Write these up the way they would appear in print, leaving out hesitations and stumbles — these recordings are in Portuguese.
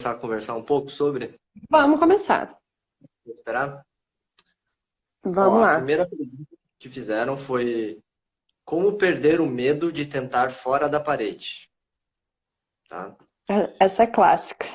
começar a conversar um pouco sobre? Vamos começar. Vou esperar? Ó, Vamos a lá. primeira pergunta que fizeram foi como perder o medo de tentar fora da parede, tá? Essa é clássica.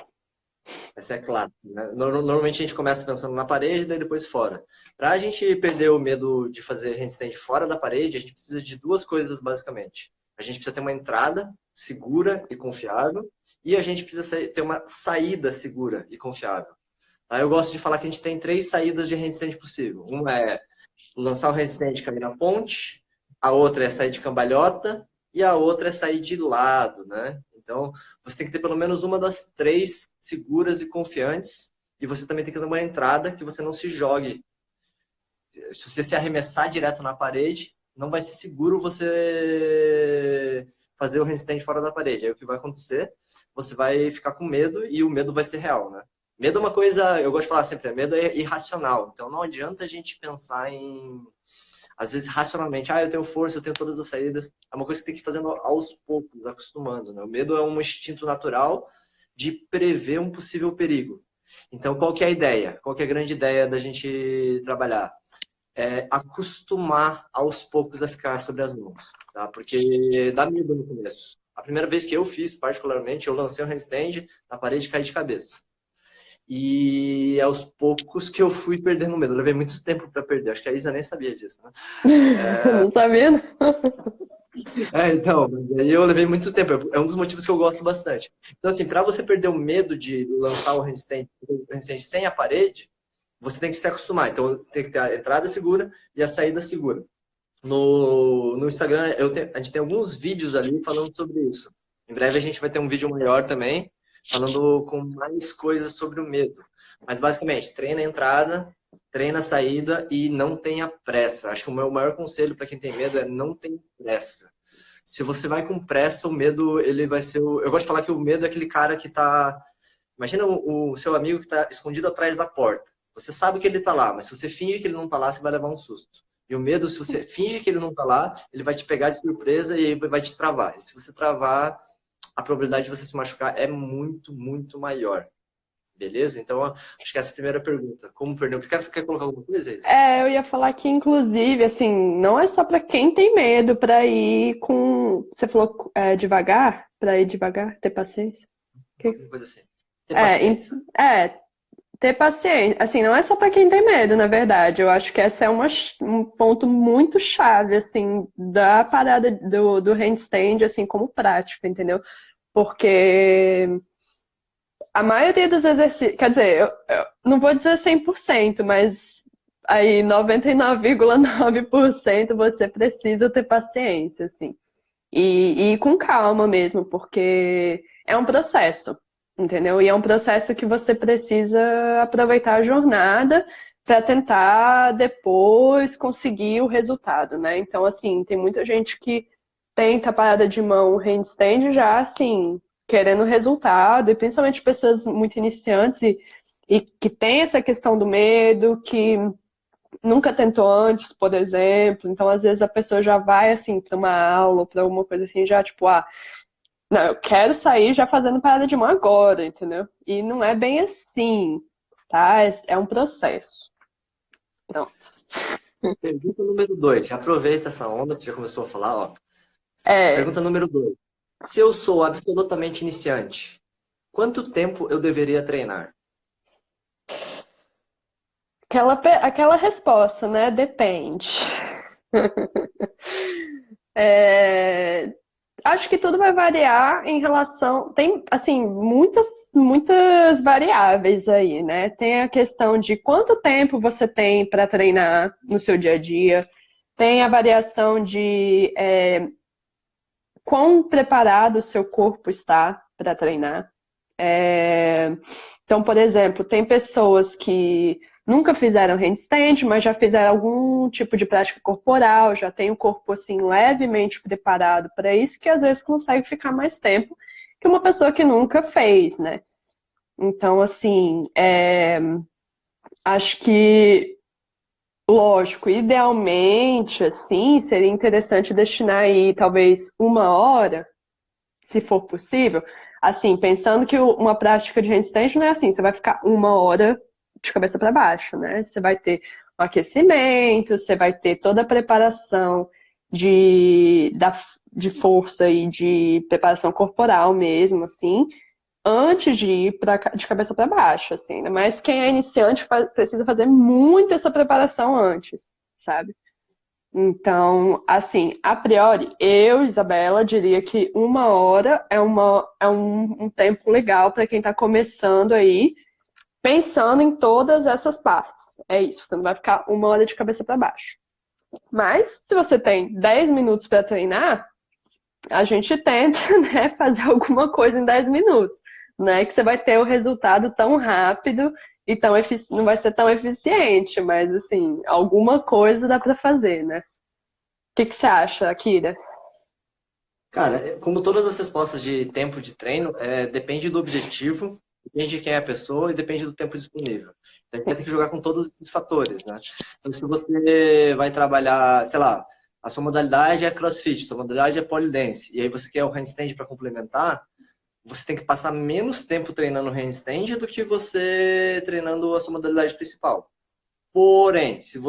Essa é clássica, né? Normalmente a gente começa pensando na parede, daí depois fora. Para a gente perder o medo de fazer handstand fora da parede, a gente precisa de duas coisas basicamente. A gente precisa ter uma entrada segura e confiável e a gente precisa ter uma saída segura e confiável. Tá? Eu gosto de falar que a gente tem três saídas de handstand possível. Uma é lançar o handstand e cair na ponte, a outra é sair de cambalhota e a outra é sair de lado, né? Então, você tem que ter pelo menos uma das três seguras e confiantes, e você também tem que ter uma entrada que você não se jogue. Se você se arremessar direto na parede, não vai ser seguro você fazer o handstand fora da parede. Aí o que vai acontecer? Você vai ficar com medo e o medo vai ser real, né? Medo é uma coisa, eu gosto de falar sempre, medo é irracional. Então não adianta a gente pensar em, às vezes, racionalmente, eu tenho força, eu tenho todas as saídas. É uma coisa que tem que ir fazendo aos poucos, acostumando, né? O medo é um instinto natural de prever um possível perigo. Então, qual que é a ideia? Qual que é a grande ideia da gente trabalhar? Acostumar aos poucos a ficar sobre as mãos, tá? Porque dá medo no começo. A primeira vez que eu fiz, particularmente, eu lancei um handstand na parede e caí de cabeça. E aos poucos que eu fui perdendo medo. Eu levei muito tempo para perder. Acho que a Isa nem sabia disso, né? Não sabia, não? Então, mas aí eu levei muito tempo. É um dos motivos que eu gosto bastante. Então, assim, para você perder o medo de lançar o handstand sem a parede, você tem que se acostumar. Então, tem que ter a entrada segura e a saída segura. No Instagram, a gente tem alguns vídeos ali falando sobre isso. Em breve a gente vai ter um vídeo maior também, falando com mais coisas sobre o medo. Mas basicamente, treina a entrada, treina a saída e não tenha pressa. Acho que o meu maior conselho para quem tem medo é não tenha pressa. Se você vai com pressa, o medo, ele vai ser Eu gosto de falar que o medo é aquele cara que tá... Imagina o seu amigo que está escondido atrás da porta. Você sabe que ele está lá, mas se você finge que ele não está lá, você vai levar um susto. E o medo, se você finge que ele não está lá, ele vai te pegar de surpresa e vai te travar. E se você travar, a probabilidade de você se machucar é muito, muito maior. Beleza? Então, acho que essa é a primeira pergunta. Como perder? Quer colocar alguma coisa, Isa? Eu ia falar que, inclusive, assim, não é só pra quem tem medo pra ir com. Você falou devagar? Pra ir devagar, ter paciência? Alguma coisa assim. Ter É, paciência. ter paciência. Assim, não é só pra quem tem medo, na verdade. Eu acho que essa é um ponto muito chave, assim, da parada do handstand, assim, como prática, entendeu? Porque a maioria dos exercícios, quer dizer, eu não vou dizer 100%, mas aí 99,9% você precisa ter paciência, assim. E ir com calma mesmo, porque é um processo, entendeu? E é um processo que você precisa aproveitar a jornada para tentar depois conseguir o resultado, né? Então, assim, tem muita gente que tenta parada de mão handstand já, assim, querendo resultado, e principalmente pessoas muito iniciantes e que tem essa questão do medo, que nunca tentou antes, por exemplo. Então, às vezes, a pessoa já vai, assim, para uma aula, para alguma coisa assim, já, tipo, não, eu quero sair já fazendo parada de mão agora, entendeu? E não é bem assim, tá? É um processo. Pronto. Pergunta número 2. Aproveita essa onda que você já começou a falar, ó. É, Pergunta número 2. Se eu sou absolutamente iniciante, quanto tempo eu deveria treinar? aquela resposta, né? Depende. É, acho que tudo vai variar em relação. Tem, assim, muitas variáveis aí, né? Tem a questão de quanto tempo você tem para treinar no seu dia a dia, tem a variação de quão preparado o seu corpo está para treinar. Então, por exemplo, tem pessoas que nunca fizeram handstand, mas já fizeram algum tipo de prática corporal, já tem o corpo assim levemente preparado para isso, que às vezes consegue ficar mais tempo que uma pessoa que nunca fez, né? Então, assim, acho que, lógico, idealmente, assim, seria interessante destinar aí talvez 1 hora, se for possível. assim, pensando que uma prática de handstand não é assim, você vai ficar 1 hora de cabeça para baixo, né? Você vai ter um aquecimento, você vai ter toda a preparação de força e de preparação corporal mesmo, assim, antes de ir de cabeça para baixo, assim. Ainda mais quem é iniciante precisa fazer muito essa preparação antes, sabe? Então, assim, a priori, eu, Isabela, diria que 1 hora é um tempo legal para quem está começando aí, pensando em todas essas partes. É isso, você não vai ficar 1 hora de cabeça para baixo. Mas, se você tem 10 minutos para treinar, a gente tenta, né, fazer alguma coisa em 10 minutos. Não é que você vai ter o resultado tão rápido e não vai ser tão eficiente, mas, assim, alguma coisa dá para fazer, né? O que você acha, Akira? Cara, como todas as respostas de tempo de treino, depende do objetivo, depende de quem é a pessoa e depende do tempo disponível. Então a gente vai ter que jogar com todos esses fatores, né? Então se você vai trabalhar, sei lá, a sua modalidade é CrossFit, a sua modalidade é pole dance, e aí você quer o handstand para complementar, você tem que passar menos tempo treinando handstand do que você treinando a sua modalidade principal. Porém, se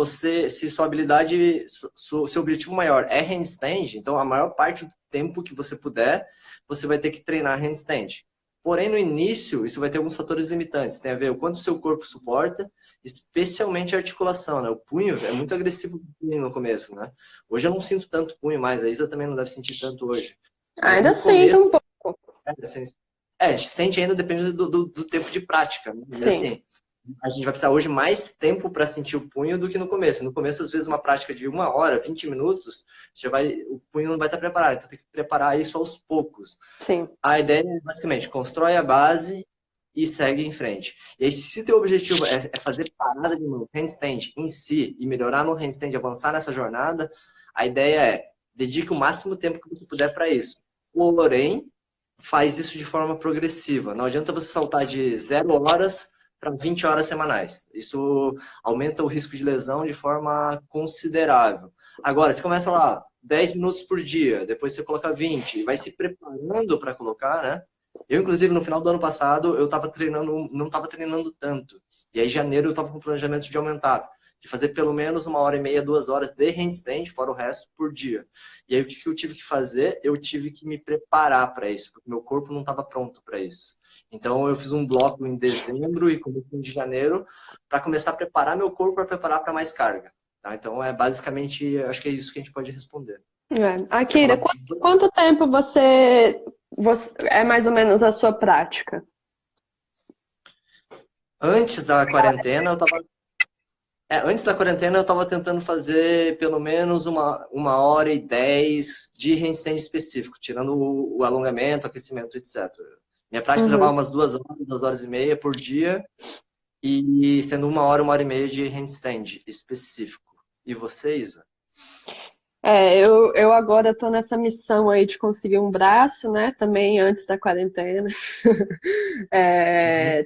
sua habilidade, seu objetivo maior é handstand, então a maior parte do tempo que você puder, você vai ter que treinar handstand. Porém, no início, isso vai ter alguns fatores limitantes. Tem a ver o quanto o seu corpo suporta, especialmente a articulação, né? O punho é muito agressivo no começo, né? Hoje eu não sinto tanto punho mais, a Isa também não deve sentir tanto hoje. Ainda No sinto começo, um pouco. assim, a gente sente ainda, depende do tempo de prática, né? Mas, Sim, assim, a gente vai precisar hoje mais tempo para sentir o punho do que no começo. No começo, às vezes, uma prática de 1 hora, 20 minutos, o punho não vai estar preparado. Então, tem que preparar isso aos poucos. sim. A ideia é, basicamente, constrói a base e segue em frente. E aí, se teu objetivo é fazer parada de mão, handstand em si, e melhorar no handstand, avançar nessa jornada, a ideia é dedique o máximo tempo que você puder para isso. Porém, faz isso de forma progressiva. Não adianta você saltar de 0 horas para 20 horas semanais. Isso aumenta o risco de lesão de forma considerável. Agora, você começa lá, 10 minutos por dia, depois você coloca 20, e vai se preparando para colocar, né? Eu, inclusive, no final do ano passado, eu estava treinando, não estava treinando tanto. E aí, em janeiro, eu estava com planejamento de aumentar, de fazer pelo menos 1 hora e meia, 2 horas de handstand, fora o resto, por dia. E aí, o que eu tive que fazer? Eu tive que me preparar para isso, porque meu corpo não estava pronto para isso. Então, eu fiz um bloco em dezembro e começo de janeiro para começar a preparar meu corpo para preparar para mais carga. Tá? Então, basicamente, acho que é isso que a gente pode responder. É. Quer Akira, falar? quanto tempo você é mais ou menos a sua prática? Antes da quarentena, eu tava tentando fazer pelo menos 1 hora e 10 de handstand específico, tirando o alongamento, aquecimento, etc. Minha prática levava Uhum. umas 2 horas, 2 horas e meia por dia, e sendo 1 hora e meia de handstand específico. E você, Isa? Eu agora estou nessa missão aí de conseguir um braço, né? Também antes da quarentena. Uhum.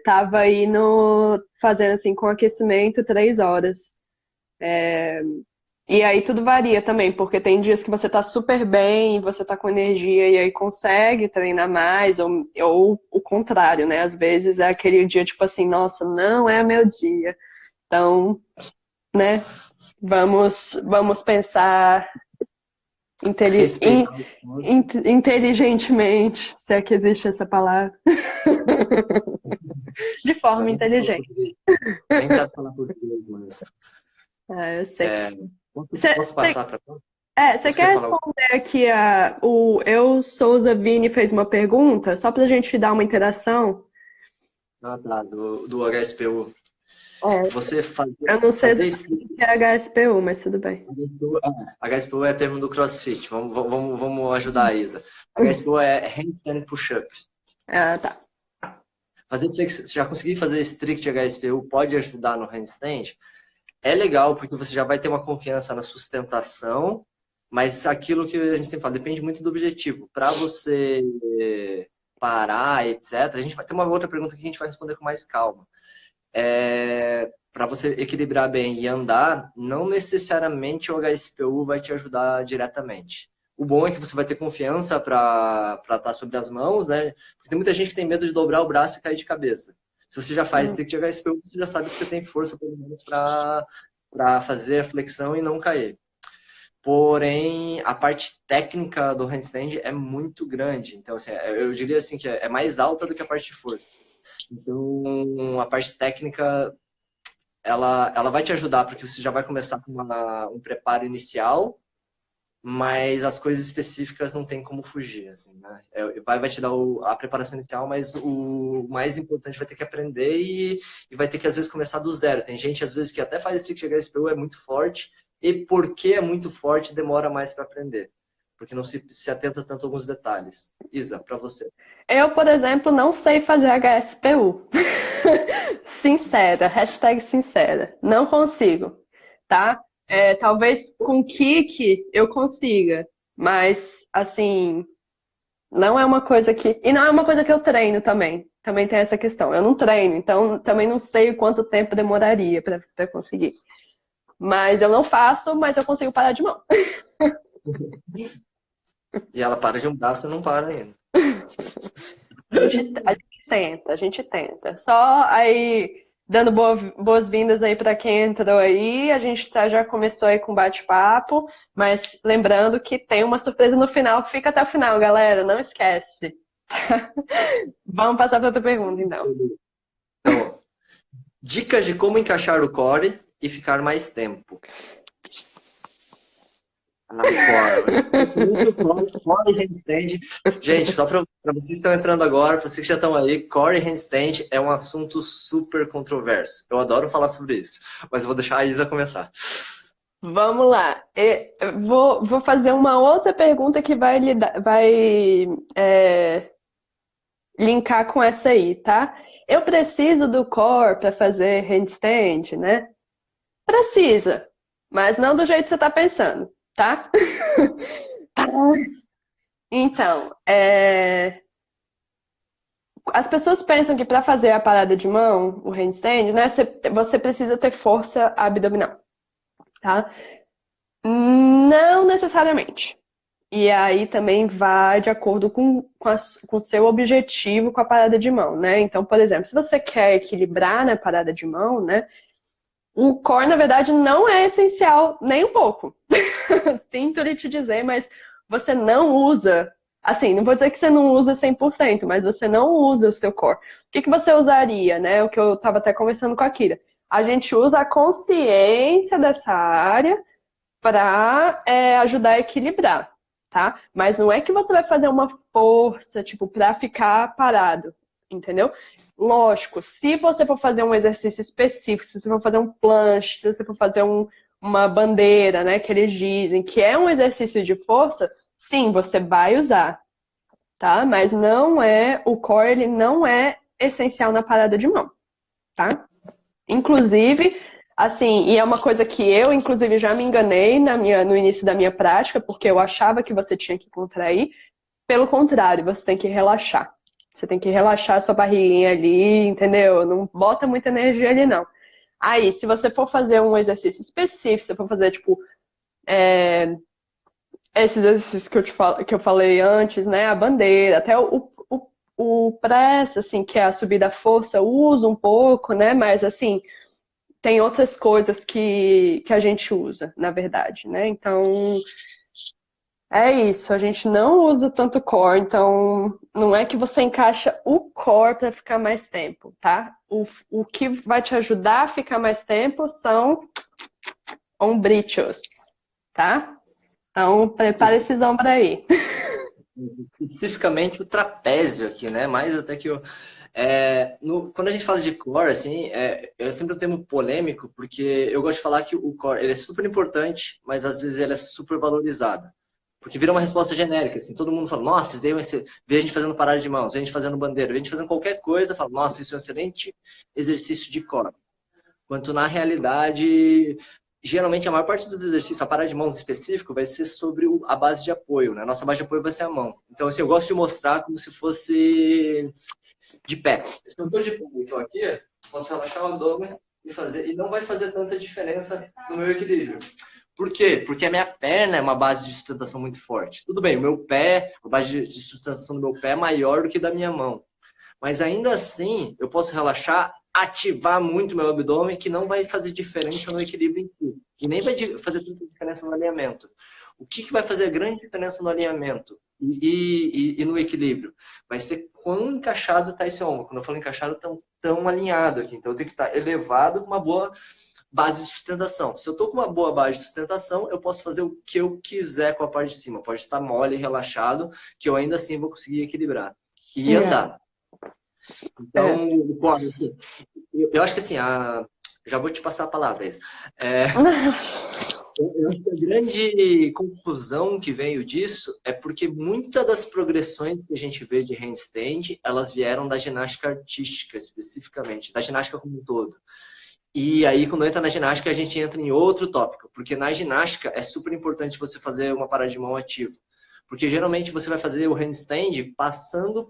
Tava aí fazendo assim com aquecimento 3 horas. E aí tudo varia também, porque tem dias que você tá super bem, você tá com energia e aí consegue treinar mais, ou o contrário, né? Às vezes é aquele dia tipo assim, nossa, não é meu dia. Então, né? Vamos pensar Respeitar o esforço. inteligentemente, se é que existe essa palavra, de Já forma nem sabe falar inteligente. português. Nem sabe falar português, mas... Ah, eu sei. Posso passar para... Você Você quer quer falar? responder aqui o Eu Souza Vini fez uma pergunta, só para a gente dar uma interação? Ah, tá, do HSPU. É, Você eu não sei fazer exatamente o que é HSPU, mas tudo bem. HSPU é termo do CrossFit. Vamos ajudar a Isa. HSPU é Handstand Push-Up. Ah, tá. Já conseguir fazer strict HSPU pode ajudar no handstand? É legal, porque você já vai ter uma confiança na sustentação, mas aquilo que a gente sempre fala, depende muito do objetivo. Para você parar, etc., a gente vai ter uma outra pergunta que a gente vai responder com mais calma. Para você equilibrar bem e andar, não necessariamente o HSPU vai te ajudar diretamente. O bom é que você vai ter confiança para estar sobre as mãos, né? Porque tem muita gente que tem medo de dobrar o braço e cair de cabeça. Se você já faz stick de HSPU, você já sabe que você tem força, pelo menos, para fazer a flexão e não cair. Porém, a parte técnica do handstand é muito grande. Então, assim, eu diria assim que é mais alta do que a parte de força. Então, a parte técnica, ela vai te ajudar, porque você já vai começar com um preparo inicial, mas as coisas específicas não tem como fugir, assim, né? Vai te dar a preparação inicial, mas o mais importante vai ter que aprender e vai ter que, às vezes, começar do zero. Tem gente, às vezes, que até faz strict HSPU, é muito forte, e porque é muito forte, demora mais para aprender. Porque não se atenta tanto a alguns detalhes. Isa, para você. Eu, por exemplo, não sei fazer HSPU. Sincera, hashtag sincera. Não consigo, tá? Talvez com kick eu consiga, mas, assim, não é uma coisa que... E não é uma coisa que eu treino também. Também tem essa questão. Eu não treino, então também não sei quanto tempo demoraria para conseguir. Mas eu não faço, mas eu consigo parar de mão. E ela para de um braço e não para ainda. A gente tenta. Só aí, dando boas-vindas aí para quem entrou aí, a gente já começou aí com bate-papo, mas lembrando que tem uma surpresa no final, fica até o final, galera, não esquece. Vamos passar para outra pergunta, então. Então, dicas de como encaixar o core e ficar mais tempo. Core e handstand. Gente, só para vocês que estão entrando agora, para vocês que já estão aí, core e handstand é um assunto super controverso. Eu adoro falar sobre isso, mas eu vou deixar a Isa começar. Vamos lá. Vou fazer uma outra pergunta que vai linkar com essa aí, tá? Eu preciso do core para fazer handstand, né? Precisa, mas não do jeito que você está pensando, tá? Então, as pessoas pensam que para fazer a parada de mão, o handstand, né, você precisa ter força abdominal, tá? Não necessariamente. E aí também vai de acordo com o seu objetivo com a parada de mão, né? Então, por exemplo, se você quer equilibrar na parada de mão, né? O core, na verdade, não é essencial nem um pouco. Sinto lhe te dizer, mas você não usa. Assim, não vou dizer que você não usa 100%, mas você não usa o seu core. O que você usaria, né? O que eu estava até conversando com a Kira. A gente usa a consciência dessa área para ajudar a equilibrar, tá? Mas não é que você vai fazer uma força, tipo, para ficar parado, entendeu? Lógico, se você for fazer um exercício específico, se você for fazer um planche, se você for fazer uma bandeira, né, que eles dizem que é um exercício de força, sim, você vai usar, tá? Mas não é, o core, ele não é essencial na parada de mão, tá? Inclusive, assim, e é uma coisa que eu, inclusive, já me enganei no início da minha prática, porque eu achava que você tinha que contrair. Pelo contrário, você tem que relaxar. Você tem que relaxar a sua barriguinha ali, entendeu? Não bota muita energia ali, não. Aí, se você for fazer um exercício específico, se for fazer, tipo, esses exercícios que eu falei antes, né? A bandeira, até o press, assim, que é a subida à força, usa um pouco, né? Mas, assim, tem outras coisas que a gente usa, na verdade, né? Então, é isso. A gente não usa tanto core, então não é que você encaixa o core para ficar mais tempo, tá? O que vai te ajudar a ficar mais tempo são ombrichos, tá? Então, prepara esses ombros aí. Especificamente o trapézio aqui, né? Mais até que quando a gente fala de core, assim, é sempre um termo polêmico, porque eu gosto de falar que o core ele é super importante, mas às vezes ele é super valorizado. Porque vira uma resposta genérica, assim, todo mundo fala, nossa, vê a gente fazendo parada de mãos, vê a gente fazendo bandeira, vê a gente fazendo qualquer coisa, fala, nossa, isso é um excelente exercício de core. Quanto na realidade, geralmente a maior parte dos exercícios, a parada de mãos específico, vai ser sobre a base de apoio, né? A nossa base de apoio vai ser a mão. Então, assim, eu gosto de mostrar como se fosse de pé. Se eu estou de pé, então aqui, posso relaxar o abdômen e fazer, e não vai fazer tanta diferença no meu equilíbrio. Por quê? Porque a minha perna é uma base de sustentação muito forte. Tudo bem, o meu pé, a base de sustentação do meu pé é maior do que da minha mão. Mas ainda assim, eu posso relaxar, ativar muito meu abdômen, que não vai fazer diferença no equilíbrio em si. E nem vai fazer tanta diferença no alinhamento. O que vai fazer grande diferença no alinhamento e no equilíbrio? Vai ser quão encaixado está esse ombro. Quando eu falo encaixado, tão alinhado aqui. Então, eu tenho que estar elevado com uma boa base de sustentação. Se eu estou com uma boa base de sustentação, eu posso fazer o que eu quiser com a parte de cima. Pode estar mole, relaxado, que eu ainda assim vou conseguir equilibrar. E andar. Então, assim, eu acho que assim, já vou te passar a palavra, isso. Eu acho que a grande confusão que veio disso é porque muitas das progressões que a gente vê de handstand, elas vieram da ginástica artística, especificamente, da ginástica como um todo. E aí, quando entra na ginástica, a gente entra em outro tópico, porque na ginástica é super importante você fazer uma parada de mão ativa. Porque geralmente você vai fazer o handstand passando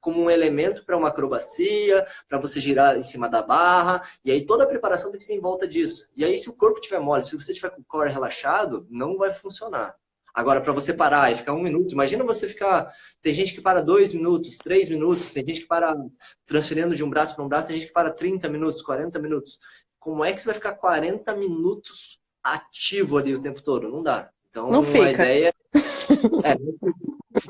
como um elemento para uma acrobacia, para você girar em cima da barra, e aí toda a preparação tem que ser em volta disso. E aí, se o corpo estiver mole, se você estiver com o core relaxado, não vai funcionar. Agora, para você parar e ficar 1 minuto, imagina você ficar. Tem gente que para 2 minutos, 3 minutos, tem gente que para transferindo de um braço para um braço, tem gente que para 30 minutos, 40 minutos. Como é que você vai ficar 40 minutos ativo ali o tempo todo? Não dá. Então, Não fica. a ideia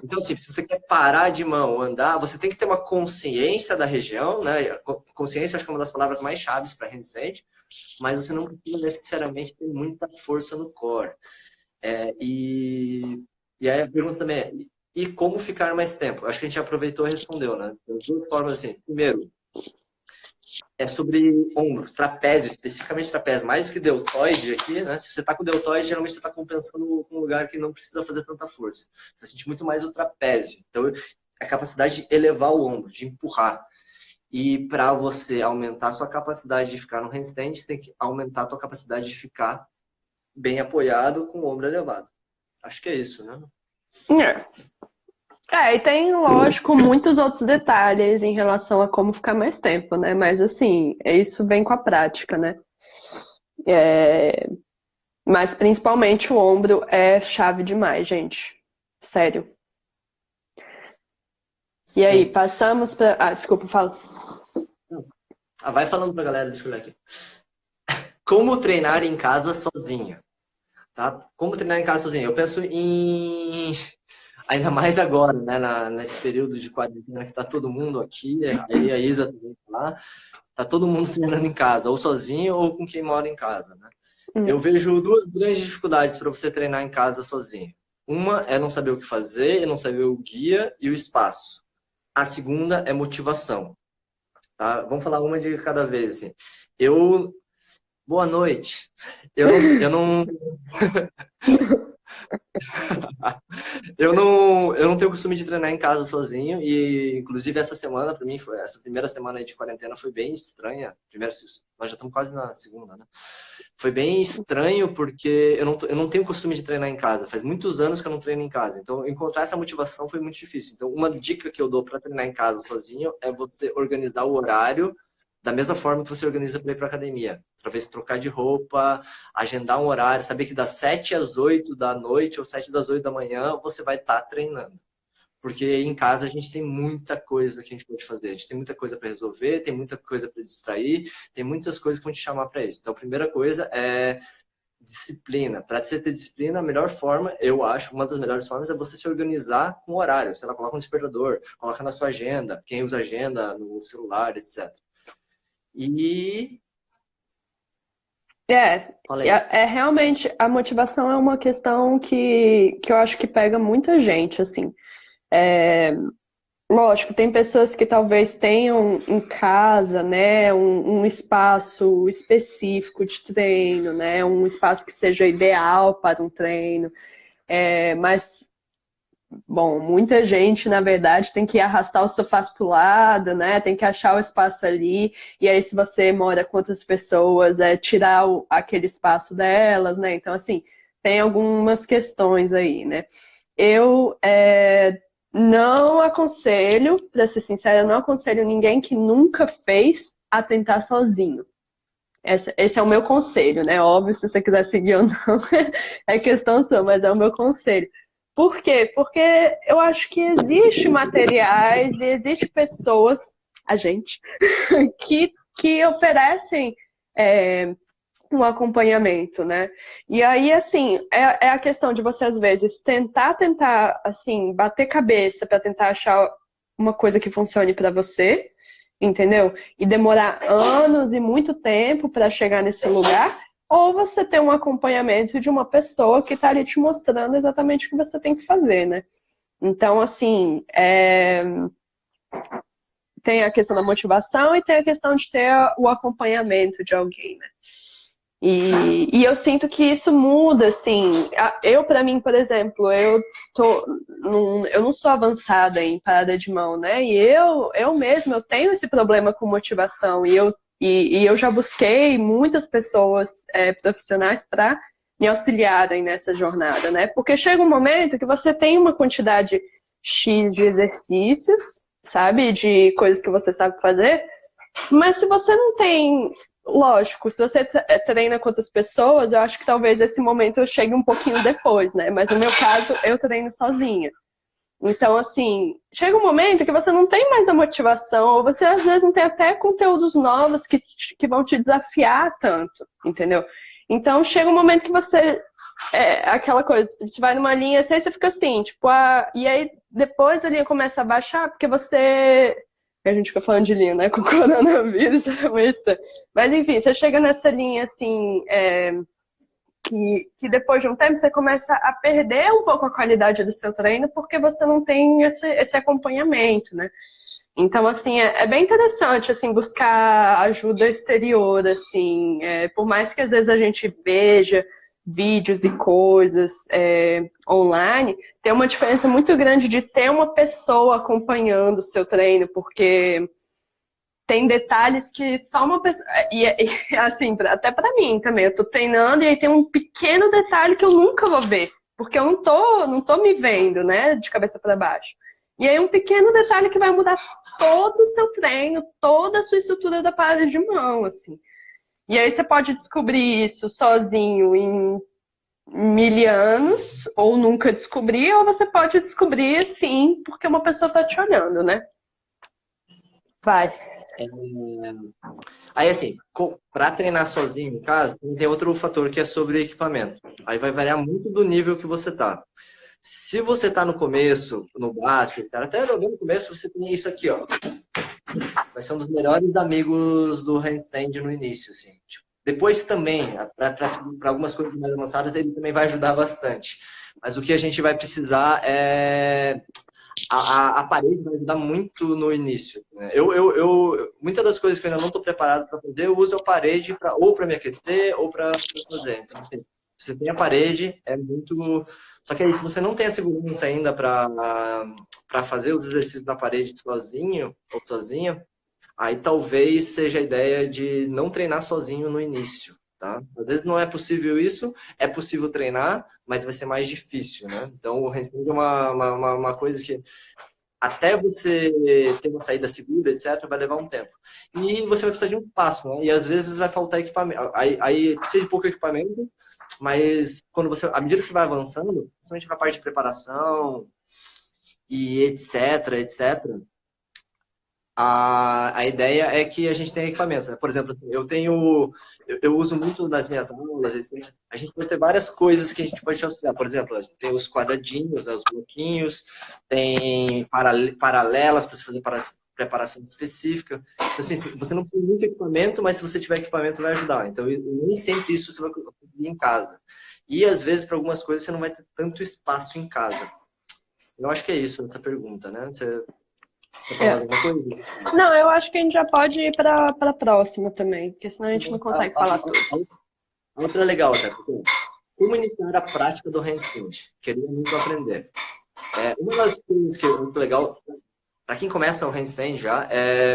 então, assim, se você quer parar de mão, andar, você tem que ter uma consciência da região, né? Consciência, acho que é uma das palavras mais chaves para handstand, mas você não precisa necessariamente ter muita força no core. E aí a pergunta também é, e como ficar mais tempo? Acho que a gente aproveitou e respondeu, né? Tem 2 formas assim. Primeiro, é sobre ombro, trapézio, especificamente trapézio, mais do que deltoide aqui, né? Se você tá com deltoide, geralmente você tá compensando com um lugar que não precisa fazer tanta força. Você vai sentir muito mais o trapézio. Então, é a capacidade de elevar o ombro, de empurrar. E para você aumentar a sua capacidade de ficar no handstand, você tem que aumentar a sua capacidade de ficar bem apoiado com o ombro elevado. Acho que é isso, né? E tem, lógico, muitos outros detalhes em relação a como ficar mais tempo, né? Mas, assim, isso vem com a prática, né? Mas, principalmente, o ombro é chave demais, gente. Sério. E Sim. aí, passamos para... desculpa, fala. Vai falando pra galera, deixa eu olhar aqui. Como treinar em casa sozinho? Tá? Como treinar em casa sozinho? Eu penso em... Ainda mais agora, né? Nesse período de quarentena que tá todo mundo aqui, aí a Isa também tá lá, tá todo mundo treinando em casa, ou sozinho ou com quem mora em casa, né? Eu vejo 2 grandes dificuldades para você treinar em casa sozinho. Uma é não saber o que fazer, e não saber o guia e o espaço. A segunda é motivação. Tá? Vamos falar uma de cada vez, assim. Boa noite. Eu não eu não tenho o costume de treinar em casa sozinho e, inclusive, essa semana, para mim, essa primeira semana aí de quarentena foi bem estranha. Nós já estamos quase na segunda, né? Foi bem estranho porque eu não tenho o costume de treinar em casa. Faz muitos anos que eu não treino em casa. Então, encontrar essa motivação foi muito difícil. Então, uma dica que eu dou para treinar em casa sozinho é você organizar o horário da mesma forma que você organiza para ir para academia. Talvez trocar de roupa, agendar um horário, saber que das 7 às 8 da noite ou 7 das 8 da manhã você vai estar treinando. Porque em casa a gente tem muita coisa que a gente pode fazer. A gente tem muita coisa para resolver, tem muita coisa para distrair, tem muitas coisas que vão te chamar para isso. Então, a primeira coisa é disciplina. Para você ter disciplina, a melhor forma, eu acho, uma das melhores formas é você se organizar com o horário. Sei lá, coloca um despertador, coloca na sua agenda, quem usa agenda no celular, etc. E realmente, a motivação é uma questão que eu acho que pega muita gente, assim. Lógico, tem pessoas que talvez tenham em casa, né, um espaço específico de treino, né, um espaço que seja ideal para um treino, mas bom, muita gente, na verdade, tem que arrastar os sofás pro lado, né? Tem que achar o espaço ali. E aí, se você mora com outras pessoas, tirar aquele espaço delas, né? Então, assim, tem algumas questões aí, né? Eu não aconselho, pra ser sincera, não aconselho ninguém que nunca fez a tentar sozinho. Esse é o meu conselho, né? Óbvio, se você quiser seguir ou não, é questão sua, mas é o meu conselho. Por quê? Porque eu acho que existe materiais e existe pessoas, a gente, que oferecem um acompanhamento, né? E aí, assim, é a questão de você, às vezes, tentar, assim, bater cabeça para tentar achar uma coisa que funcione para você, entendeu? E demorar anos e muito tempo para chegar nesse lugar, ou você ter um acompanhamento de uma pessoa que está ali te mostrando exatamente o que você tem que fazer, né? Então, assim, tem a questão da motivação e tem a questão de ter o acompanhamento de alguém, né? E eu sinto que isso muda, assim. Para mim, por exemplo, eu não sou avançada em parada de mão, né? E eu mesma, eu tenho esse problema com motivação. E eu já busquei muitas pessoas profissionais para me auxiliarem nessa jornada, né? Porque chega um momento que você tem uma quantidade X de exercícios, sabe? De coisas que você sabe fazer. Mas se você não tem, lógico, se você treina com outras pessoas, eu acho que talvez esse momento chegue um pouquinho depois, né? Mas no meu caso, eu treino sozinha. Então, assim, chega um momento que você não tem mais a motivação, ou você às vezes não tem até conteúdos novos que vão te desafiar tanto, entendeu? Então, chega um momento que você. Aquela coisa, você vai numa linha, assim, aí você fica assim, tipo, e aí depois a linha começa a baixar, porque você. A gente fica falando de linha, né? Com o coronavírus, mas enfim, você chega nessa linha assim, que depois de um tempo você começa a perder um pouco a qualidade do seu treino porque você não tem esse acompanhamento, né? Então, assim, é bem interessante, assim, buscar ajuda exterior, assim, por mais que às vezes a gente veja vídeos e coisas online, tem uma diferença muito grande de ter uma pessoa acompanhando o seu treino, porque tem detalhes que só uma pessoa. E assim, até pra mim também. Eu tô treinando e aí tem um pequeno detalhe que eu nunca vou ver. Porque eu não tô me vendo, né? De cabeça para baixo. E aí um pequeno detalhe que vai mudar todo o seu treino, toda a sua estrutura da parada de mão, assim. E aí você pode descobrir isso sozinho em 1000 anos, ou nunca descobrir, ou você pode descobrir, sim, porque uma pessoa tá te olhando, né? Vai. É, Aí, assim, para treinar sozinho em casa, tem outro fator que é sobre equipamento. Aí vai variar muito do nível que você tá. Se você tá no começo, no básico, etc., até no começo você tem isso aqui, ó. Vai ser um dos melhores amigos do handstand no início, assim. Tipo, depois também, para algumas coisas mais avançadas, ele também vai ajudar bastante. Mas o que a gente vai precisar é a parede vai ajudar muito no início. Né? Muitas das coisas que eu ainda não estou preparado para fazer, eu uso a parede ou para me aquecer ou para fazer. Então, assim, se você tem a parede, é muito. Só que aí, se você não tem a segurança ainda para fazer os exercícios da parede sozinho ou sozinha, aí talvez seja a ideia de não treinar sozinho no início. Tá? Às vezes não é possível isso, é possível treinar, mas vai ser mais difícil, né? Então o handstand é uma coisa que até você ter uma saída segura, etc., vai levar um tempo. E você vai precisar de um espaço, né? E às vezes vai faltar equipamento. Aí precisa de pouco equipamento, mas quando à medida que você vai avançando, principalmente na parte de preparação e etc., a ideia é que a gente tenha equipamentos. Né? Por exemplo, eu uso muito nas minhas aulas, a gente pode ter várias coisas que a gente pode auxiliar. Por exemplo, a gente tem os quadradinhos, né, os bloquinhos, tem paralelas para você fazer preparação específica. Então, assim, você não precisa de muito equipamento, mas se você tiver equipamento vai ajudar. Então, nem sempre isso você vai conseguir em casa. E às vezes, para algumas coisas, você não vai ter tanto espaço em casa. Eu acho que é isso, essa pergunta, né? Você quer falar mais alguma coisa? Não, eu acho que a gente já pode ir para a próxima também, porque senão a gente não consegue falar tudo. Outra legal, até, porque como iniciar a prática do handstand? Queria muito aprender. Uma das coisas que é muito legal, para quem começa o handstand já,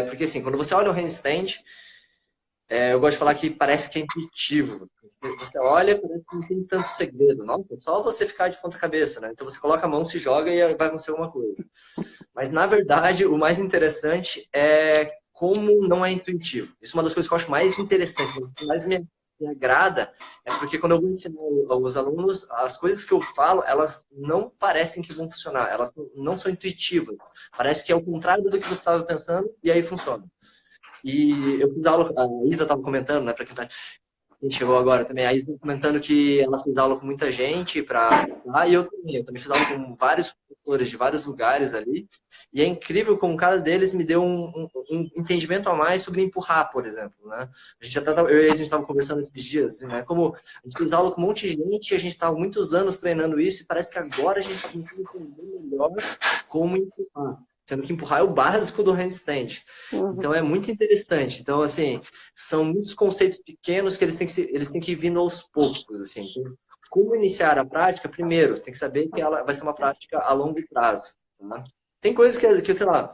porque assim, quando você olha o handstand, eu gosto de falar que parece que é intuitivo. Você olha, parece que não tem tanto segredo. Não, é só você ficar de ponta cabeça, né? Então você coloca a mão, se joga e vai acontecer alguma coisa. Mas, na verdade, o mais interessante é como não é intuitivo. Isso é uma das coisas que eu acho mais interessante, o que mais me agrada é porque quando eu vou ensinar os alunos, as coisas que eu falo, elas não parecem que vão funcionar, elas não são intuitivas. Parece que é o contrário do que você estava pensando e aí funciona. E eu fiz aula, a Isa estava comentando, né, para quem chegou agora também, a Isa comentando que ela fez aula com muita gente e eu também fiz aula com vários professores de vários lugares ali, e é incrível como cada deles me deu um entendimento a mais sobre empurrar, por exemplo, né? A gente eu e a gente estava conversando esses dias, assim, né? Como a gente fez aula com um monte de gente, e a gente estava muitos anos treinando isso, e parece que agora a gente está começando a entender melhor como empurrar. Sendo que empurrar é o básico do handstand. Então é muito interessante. Então, assim, são muitos conceitos pequenos que eles têm que ir vindo aos poucos, assim. Então, como iniciar a prática? Primeiro, tem que saber que ela vai ser uma prática a longo prazo. Tá? Tem coisas que, sei lá,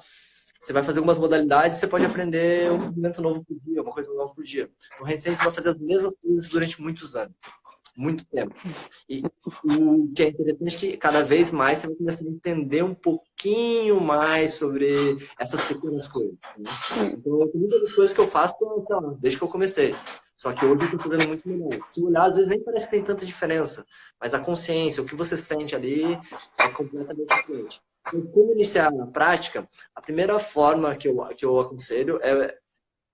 você vai fazer algumas modalidades, você pode aprender um movimento novo por dia, uma coisa nova por dia. No handstand, você vai fazer as mesmas coisas durante muitos anos. Muito tempo. E o que é interessante é que cada vez mais você vai começar a entender um pouquinho mais sobre essas pequenas coisas. Né? Então, tem muitas das coisas que eu faço, sei lá, desde que eu comecei. Só que hoje eu estou fazendo muito melhor. Se olhar, às vezes nem parece que tem tanta diferença. Mas a consciência, o que você sente ali, é completamente diferente. Então, como iniciar na prática, a primeira forma que eu aconselho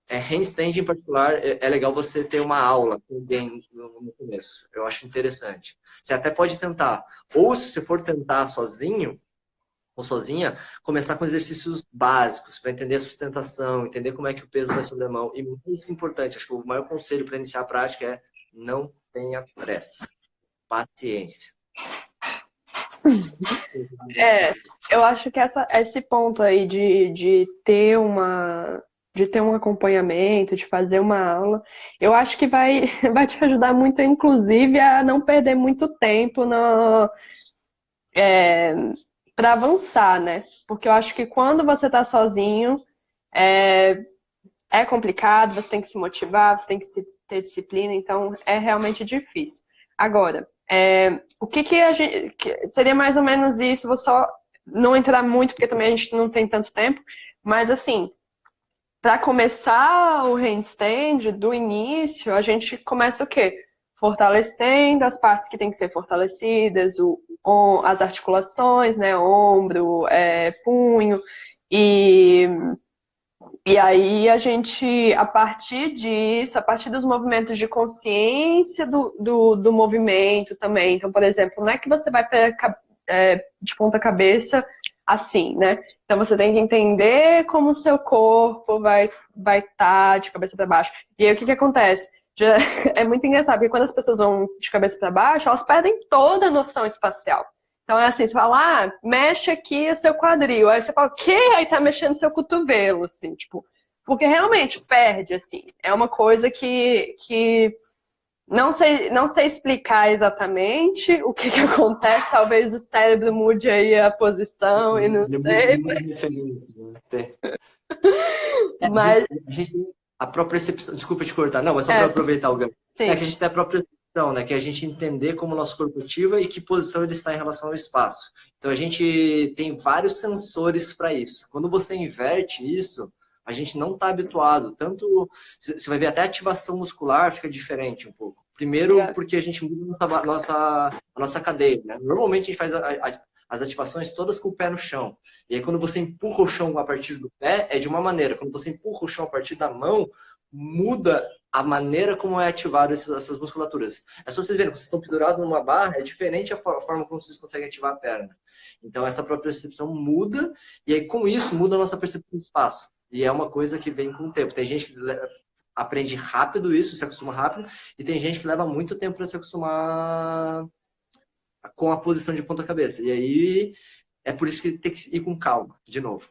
handstand em particular, é legal você ter uma aula com alguém no começo. Eu acho interessante. Você até pode tentar. Ou se você for tentar sozinho ou sozinha, começar com exercícios básicos para entender a sustentação, entender como é que o peso vai sobre a mão. E mais importante, acho que o maior conselho para iniciar a prática é não tenha pressa. Paciência. Eu acho que esse ponto aí de ter um acompanhamento, de fazer uma aula, eu acho que vai te ajudar muito, inclusive, a não perder muito tempo para avançar, né? Porque eu acho que quando você está sozinho, é complicado, você tem que se motivar, você tem que ter disciplina, então é realmente difícil. Agora, o que a gente. Seria mais ou menos isso, vou só não entrar muito, porque também a gente não tem tanto tempo, mas assim, para começar o handstand, do início, a gente começa o quê? Fortalecendo as partes que têm que ser fortalecidas, as articulações, né? Ombro, punho, e aí a gente, a partir disso, a partir dos movimentos de consciência do movimento também. Então, por exemplo, não é que você vai de ponta cabeça assim, né? Então você tem que entender como o seu corpo vai estar de cabeça para baixo. E aí o que acontece? É muito engraçado, porque quando as pessoas vão de cabeça para baixo, elas perdem toda a noção espacial. Então é assim, você fala, mexe aqui o seu quadril. Aí você fala, o quê? Aí tá mexendo seu cotovelo, assim, tipo. Porque realmente perde, assim. É uma coisa que não sei explicar exatamente o que acontece. Talvez o cérebro mude aí a posição e não sei. Mas... A gente tem a própria percepção. Desculpa te cortar. Não, mas só para aproveitar o gancho. Sim. É que a gente tem a própria percepção, né? Que é a gente entender como o nosso corpo ativa e que posição ele está em relação ao espaço. Então a gente tem vários sensores para isso. Quando você inverte isso, a gente não está habituado. Tanto você vai ver até a ativação muscular fica diferente um pouco. Primeiro, porque a gente muda a nossa cadeia. Né? Normalmente a gente faz as ativações todas com o pé no chão. E aí quando você empurra o chão a partir do pé, é de uma maneira. Quando você empurra o chão a partir da mão, muda a maneira como é ativada essas musculaturas. É só vocês verem, quando vocês estão pendurados numa barra, é diferente a forma como vocês conseguem ativar a perna. Então essa própria percepção muda, e aí com isso muda a nossa percepção do espaço. E é uma coisa que vem com o tempo. Tem gente que aprende rápido isso, se acostuma rápido, e tem gente que leva muito tempo para se acostumar com a posição de ponta cabeça. E aí é por isso que tem que ir com calma, de novo.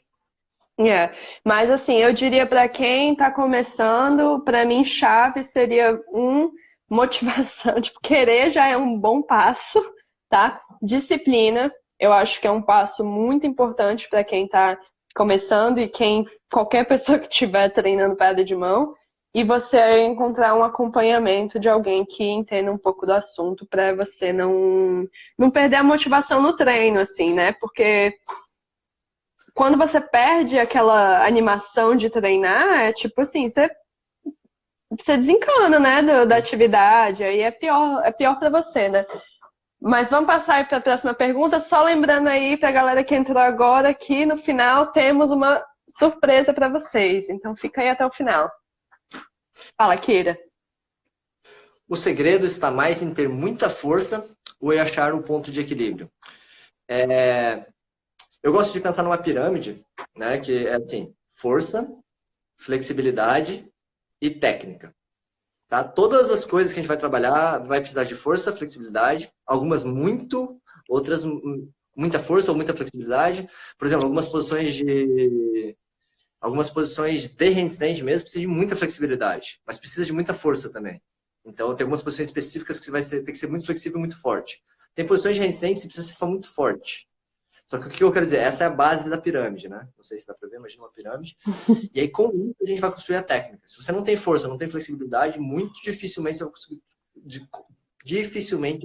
Mas assim, eu diria para quem está começando, para mim chave seria motivação, tipo, querer já é um bom passo, tá? Disciplina, eu acho que é um passo muito importante para quem está começando e qualquer pessoa que estiver treinando pedra de mão. E você encontrar um acompanhamento de alguém que entenda um pouco do assunto para você não perder a motivação no treino, assim, né? Porque quando você perde aquela animação de treinar, é tipo assim, você desencana, né, da atividade, aí é pior para você, né? Mas vamos passar aí para a próxima pergunta, só lembrando aí para a galera que entrou agora que no final temos uma surpresa para vocês, então fica aí até o final. Fala, Kira. O segredo está mais em ter muita força ou em achar o ponto de equilíbrio. Eu gosto de pensar numa pirâmide, né, que é assim, força, flexibilidade e técnica. Tá? Todas as coisas que a gente vai trabalhar vai precisar de força, flexibilidade, algumas muito, outras muita força ou muita flexibilidade. Por exemplo, algumas posições de handstand mesmo precisam de muita flexibilidade, mas precisa de muita força também. Então, tem algumas posições específicas que você vai ter que ser muito flexível e muito forte. Tem posições de handstand que você precisa ser só muito forte. Só que o que eu quero dizer? Essa é a base da pirâmide, né? Não sei se dá pra ver, imagina uma pirâmide. E aí, com isso, a gente vai construir a técnica. Se você não tem força, não tem flexibilidade, muito dificilmente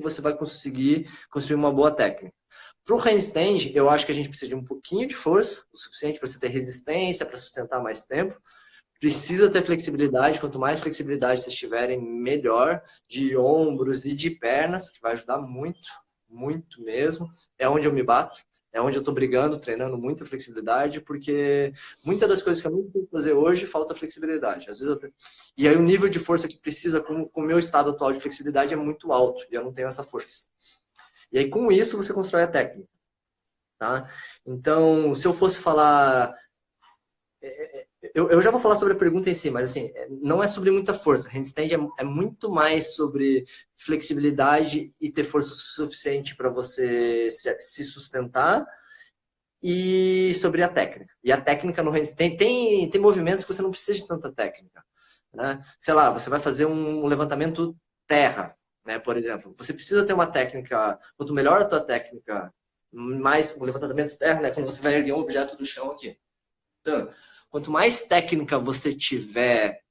você vai conseguir construir uma boa técnica. Para o handstand, eu acho que a gente precisa de um pouquinho de força, o suficiente para você ter resistência, para sustentar mais tempo. Precisa ter flexibilidade, quanto mais flexibilidade vocês tiverem, melhor, de ombros e de pernas, que vai ajudar muito, muito mesmo. É onde eu me bato. É onde eu estou brigando, treinando muita flexibilidade, porque muitas das coisas que eu não consigo fazer hoje, falta flexibilidade. Às vezes E aí o nível de força que precisa, com o meu estado atual de flexibilidade, é muito alto, e eu não tenho essa força. E aí com isso você constrói a técnica. Tá? Então, se eu fosse falar... Eu já vou falar sobre a pergunta em si, mas assim, não é sobre muita força. Handstand é muito mais sobre flexibilidade e ter força suficiente para você se sustentar e sobre a técnica. E a técnica no handstand tem movimentos que você não precisa de tanta técnica. Né? Sei lá, você vai fazer um levantamento terra, né, por exemplo. Você precisa ter uma técnica, quanto melhor a tua técnica, mais o levantamento terra, né, quando você vai erguer um objeto do chão aqui. Então, quanto mais técnica você tiver,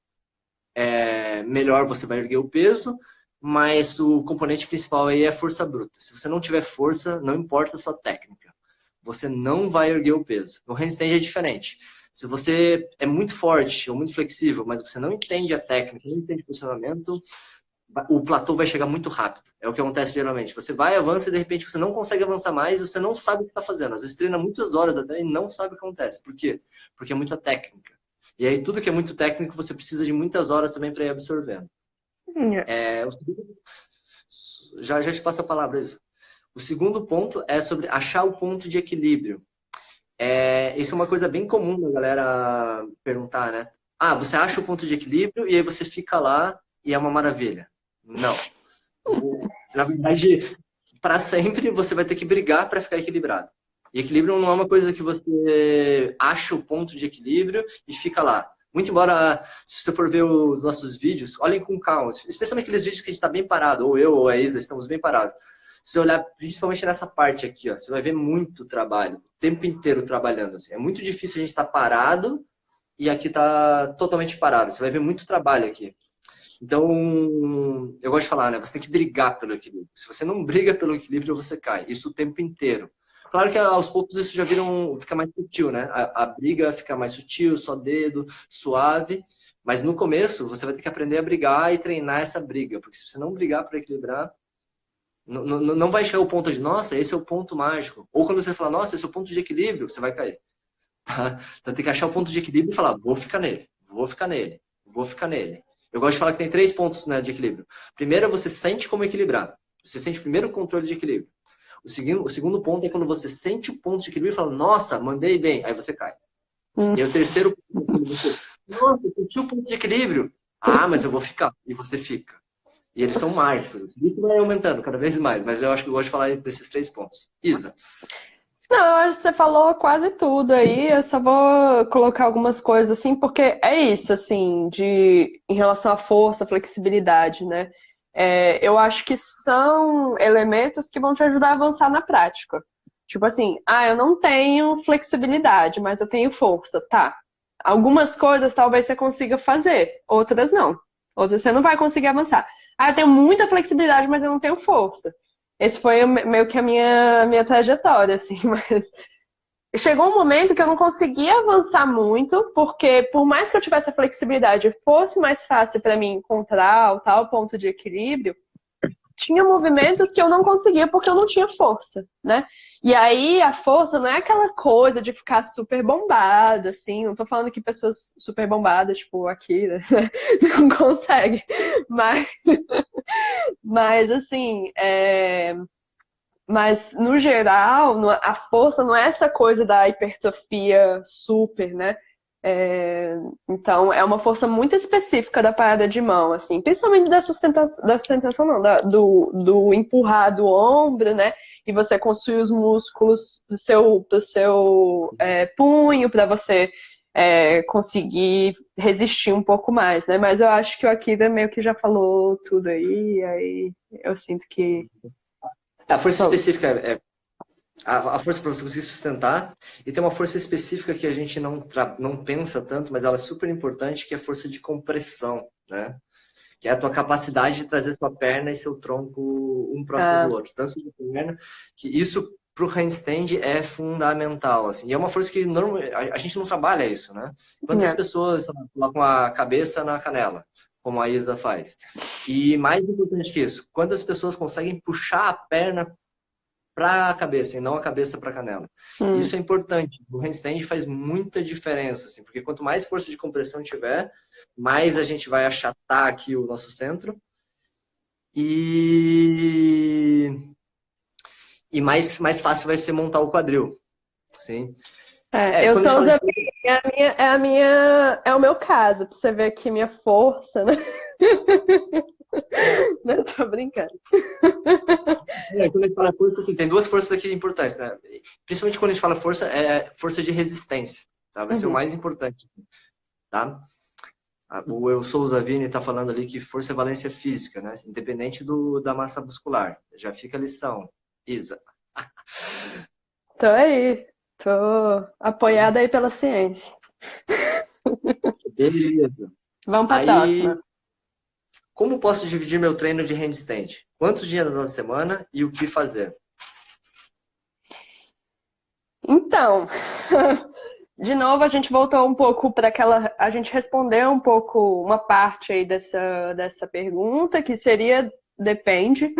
melhor você vai erguer o peso, mas o componente principal aí é a força bruta. Se você não tiver força, não importa a sua técnica, você não vai erguer o peso. No handstand é diferente. Se você é muito forte ou muito flexível, mas você não entende a técnica, não entende o posicionamento, o platô vai chegar muito rápido. É o que acontece geralmente. Você vai, avança e de repente você não consegue avançar mais, você não sabe o que está fazendo. Às vezes treina muitas horas até e não sabe o que acontece. Por quê? Porque é muita técnica. E aí tudo que é muito técnico, você precisa de muitas horas também para ir absorvendo. Já te passo a palavra. O segundo ponto é sobre achar o ponto de equilíbrio. Isso é uma coisa bem comum da galera perguntar, né? Ah, você acha o ponto de equilíbrio e aí você fica lá e é uma maravilha. Não. Na verdade, para sempre você vai ter que brigar para ficar equilibrado. E equilíbrio não é uma coisa que você acha o ponto de equilíbrio e fica lá. Muito embora, se você for ver os nossos vídeos, olhem com calma. Especialmente aqueles vídeos que a gente está bem parado, ou eu ou a Isa estamos bem parados. Se você olhar principalmente nessa parte aqui, ó, você vai ver muito trabalho, o tempo inteiro trabalhando. Assim. É muito difícil a gente estar parado e aqui tá totalmente parado. Você vai ver muito trabalho aqui. Então, eu gosto de falar, né? Você tem que brigar pelo equilíbrio. Se você não briga pelo equilíbrio, você cai. Isso o tempo inteiro. Claro que aos poucos isso já fica mais sutil, né? A briga fica mais sutil, só dedo, suave. Mas no começo, você vai ter que aprender a brigar e treinar essa briga. Porque se você não brigar para equilibrar, não vai chegar ao ponto de, nossa, esse é o ponto mágico. Ou quando você fala, nossa, esse é o ponto de equilíbrio, você vai cair. Tá? Então tem que achar o ponto de equilíbrio e falar, vou ficar nele, vou ficar nele, vou ficar nele. Eu gosto de falar que tem 3 pontos, né, de equilíbrio. Primeiro, você sente como equilibrado. Você sente primeiro o controle de equilíbrio. O segundo ponto é quando você sente o ponto de equilíbrio e fala, nossa, mandei bem. Aí você cai. E aí o terceiro ponto, nossa, senti o ponto de equilíbrio. Ah, mas eu vou ficar. E você fica. E eles são mágicos. Isso vai aumentando cada vez mais. Mas eu acho que eu gosto de falar desses 3 pontos. Isa. Não, eu acho que você falou quase tudo aí, eu só vou colocar algumas coisas assim, porque é isso, assim, em relação à força, flexibilidade, né? Eu acho que são elementos que vão te ajudar a avançar na prática. Tipo assim, eu não tenho flexibilidade, mas eu tenho força, tá? Algumas coisas talvez você consiga fazer, outras não. Outras você não vai conseguir avançar. Eu tenho muita flexibilidade, mas eu não tenho força. Esse foi meio que a minha trajetória, assim, mas chegou um momento que eu não conseguia avançar muito, porque por mais que eu tivesse a flexibilidade, fosse mais fácil para mim encontrar o tal ponto de equilíbrio, tinha movimentos que eu não conseguia porque eu não tinha força, né? E aí a força não é aquela coisa de ficar super bombado, assim, não tô falando que pessoas super bombadas, tipo aqui, né, não conseguem, mas, mas assim, mas no geral, a força não é essa coisa da hipertrofia super, né? Então, é uma força muito específica da parada de mão, assim, principalmente da sustentação não, do empurrar do ombro, né? E você construir os músculos do seu punho para você conseguir resistir um pouco mais, né? Mas eu acho que o Akira meio que já falou tudo aí eu sinto que. A força específica a força para você conseguir sustentar, e tem uma força específica que a gente não pensa tanto, mas ela é super importante, que é a força de compressão, né? Que é a tua capacidade de trazer sua perna e seu tronco um próximo do outro. Tanto de perna, que isso para o handstand é fundamental, assim. E é uma força que a gente não trabalha isso, né? Quantas pessoas colocam a cabeça na canela, como a Isa faz? E mais importante que isso, quantas pessoas conseguem puxar a perna para a cabeça e não a cabeça para a canela? Isso é importante. O handstand faz muita diferença, assim, porque quanto mais força de compressão tiver, mais a gente vai achatar aqui o nosso centro e mais fácil vai ser montar o quadril. Sim. Eu sou os amigos, é o meu caso, pra você ver aqui minha força, né? Não, tô brincando. Quando a gente fala força, assim, tem duas forças aqui importantes, né? Principalmente quando a gente fala força, é força de resistência, tá? Vai ser o mais importante, tá? O Eu Souza Vini está falando ali que força é valência física, né? Independente da massa muscular. Já fica a lição. Isa. Tô aí. Tô apoiada aí pela ciência. Beleza. Vamos pra próxima. Como posso dividir meu treino de handstand? Quantos dias na semana e o que fazer? Então, de novo, a gente voltou um pouco para aquela. A gente respondeu um pouco uma parte aí dessa pergunta, que seria depende.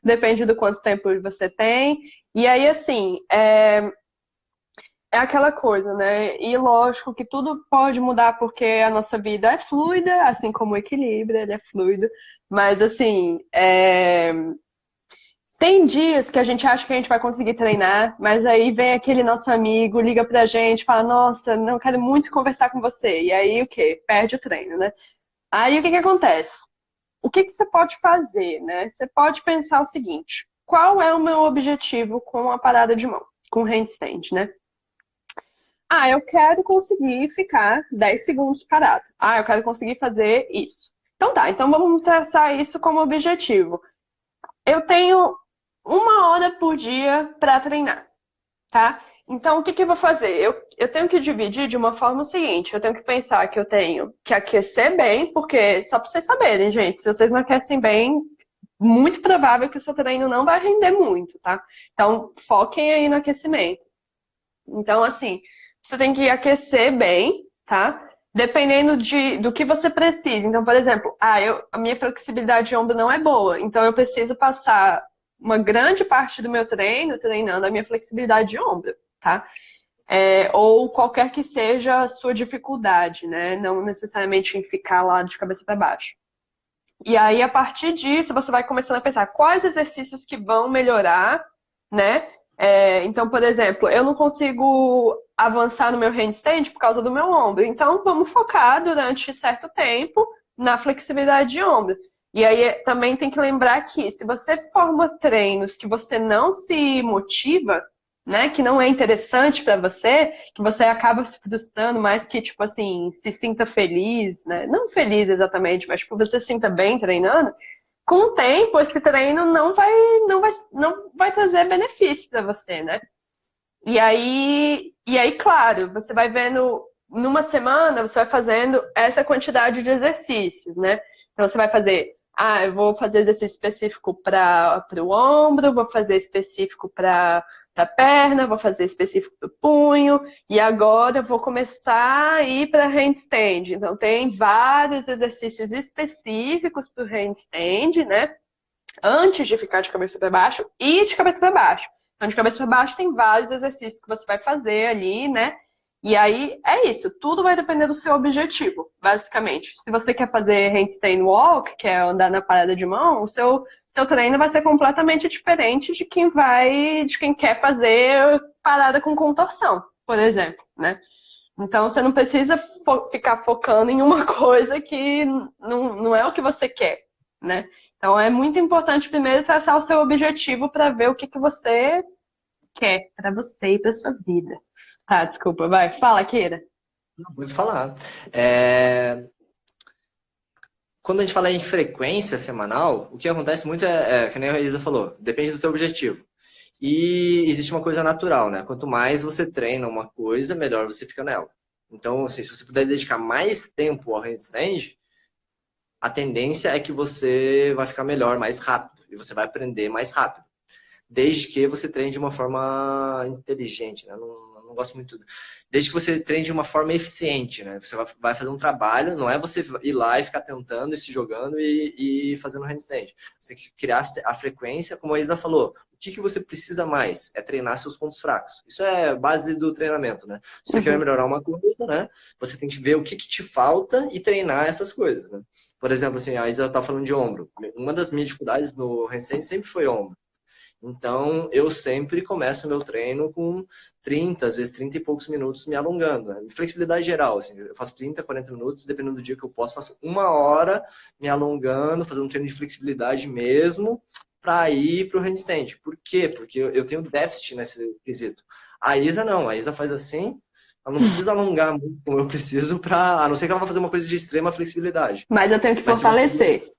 Depende do quanto tempo você tem. E aí, assim, é aquela coisa, né? E lógico que tudo pode mudar porque a nossa vida é fluida, assim como o equilíbrio, ele é fluido. Mas, assim, tem dias que a gente acha que a gente vai conseguir treinar, mas aí vem aquele nosso amigo, liga pra gente, fala, nossa, não quero muito conversar com você. E aí o quê? Perde o treino, né? Aí o que acontece? O que você pode fazer, né? Você pode pensar o seguinte, qual é o meu objetivo com a parada de mão, com o handstand, né? Eu quero conseguir ficar 10 segundos parado. Eu quero conseguir fazer isso. Então tá, então vamos traçar isso como objetivo. Eu tenho 1 hora por dia para treinar, tá? Então, o que eu vou fazer? Eu tenho que dividir de uma forma seguinte. Eu tenho que pensar que eu tenho que aquecer bem, porque, só para vocês saberem, gente, se vocês não aquecem bem, muito provável que o seu treino não vai render muito, tá? Então, foquem aí no aquecimento. Então, assim, você tem que aquecer bem, tá? Dependendo do que você precisa. Então, por exemplo, a minha flexibilidade de ombro não é boa, então eu preciso passar uma grande parte do meu treino treinando a minha flexibilidade de ombro, tá? Ou qualquer que seja a sua dificuldade, né? Não necessariamente em ficar lá de cabeça para baixo. E aí, a partir disso, você vai começando a pensar quais exercícios que vão melhorar, né? Então, por exemplo, eu não consigo avançar no meu handstand por causa do meu ombro. Então, vamos focar durante certo tempo na flexibilidade de ombro. E aí, também tem que lembrar que se você forma treinos que você não se motiva, né, que não é interessante para você, que você acaba se frustrando mais que, tipo assim, se sinta feliz, né? Não feliz exatamente, mas tipo, você se sinta bem treinando, com o tempo, esse treino não vai trazer benefício para você, né? E aí, claro, você vai vendo, numa semana, você vai fazendo essa quantidade de exercícios, né? Então, você vai fazer, eu vou fazer exercício específico para o ombro, vou fazer específico para da perna, vou fazer específico do punho, e agora eu vou começar a ir para handstand. Então, tem vários exercícios específicos para o handstand, né? Antes de ficar de cabeça para baixo e de cabeça para baixo. Então, de cabeça para baixo tem vários exercícios que você vai fazer ali, né? E aí é isso, tudo vai depender do seu objetivo, basicamente. Se você quer fazer handstand walk, que é andar na parada de mão, o seu treino vai ser completamente diferente de quem quer fazer parada com contorsão, por exemplo, né? Então você não precisa ficar focando em uma coisa que não é o que você quer, né? Então é muito importante primeiro traçar o seu objetivo para ver o que você quer para você e para sua vida. Tá, desculpa, vai. Fala, Keira. Não, pode falar. É, Quando a gente fala em frequência semanal, o que acontece muito que nem a Isa falou, depende do teu objetivo. E existe uma coisa natural, né? Quanto mais você treina uma coisa, melhor você fica nela. Então, assim, se você puder dedicar mais tempo ao handstand, a tendência é que você vai ficar melhor mais rápido e você vai aprender mais rápido. Desde que você treine de uma forma inteligente, né? Não gosto muito. Desde que você treine de uma forma eficiente, né? Você vai fazer um trabalho, não é você ir lá e ficar tentando e se jogando e fazendo handstand. Você tem que criar a frequência, como a Isa falou. O que você precisa mais? É treinar seus pontos fracos. Isso é base do treinamento, né? Se você quer Uhum. melhorar uma coisa, né? Você tem que ver o que te falta e treinar essas coisas, né? Por exemplo, assim, a Isa tá falando de ombro. Uma das minhas dificuldades no handstand sempre foi ombro. Então, eu sempre começo meu treino com 30, às vezes 30 e poucos minutos me alongando. Né? Flexibilidade geral, assim, eu faço 30, 40 minutos, dependendo do dia que eu posso, faço uma hora me alongando, fazendo um treino de flexibilidade mesmo, para ir para o handstand. Por quê? Porque eu tenho déficit nesse quesito. A Isa não, a Isa faz assim, ela não precisa alongar muito como eu preciso, a não ser que ela vá fazer uma coisa de extrema flexibilidade. Mas eu tenho que Mas se você fortalecer. Sim.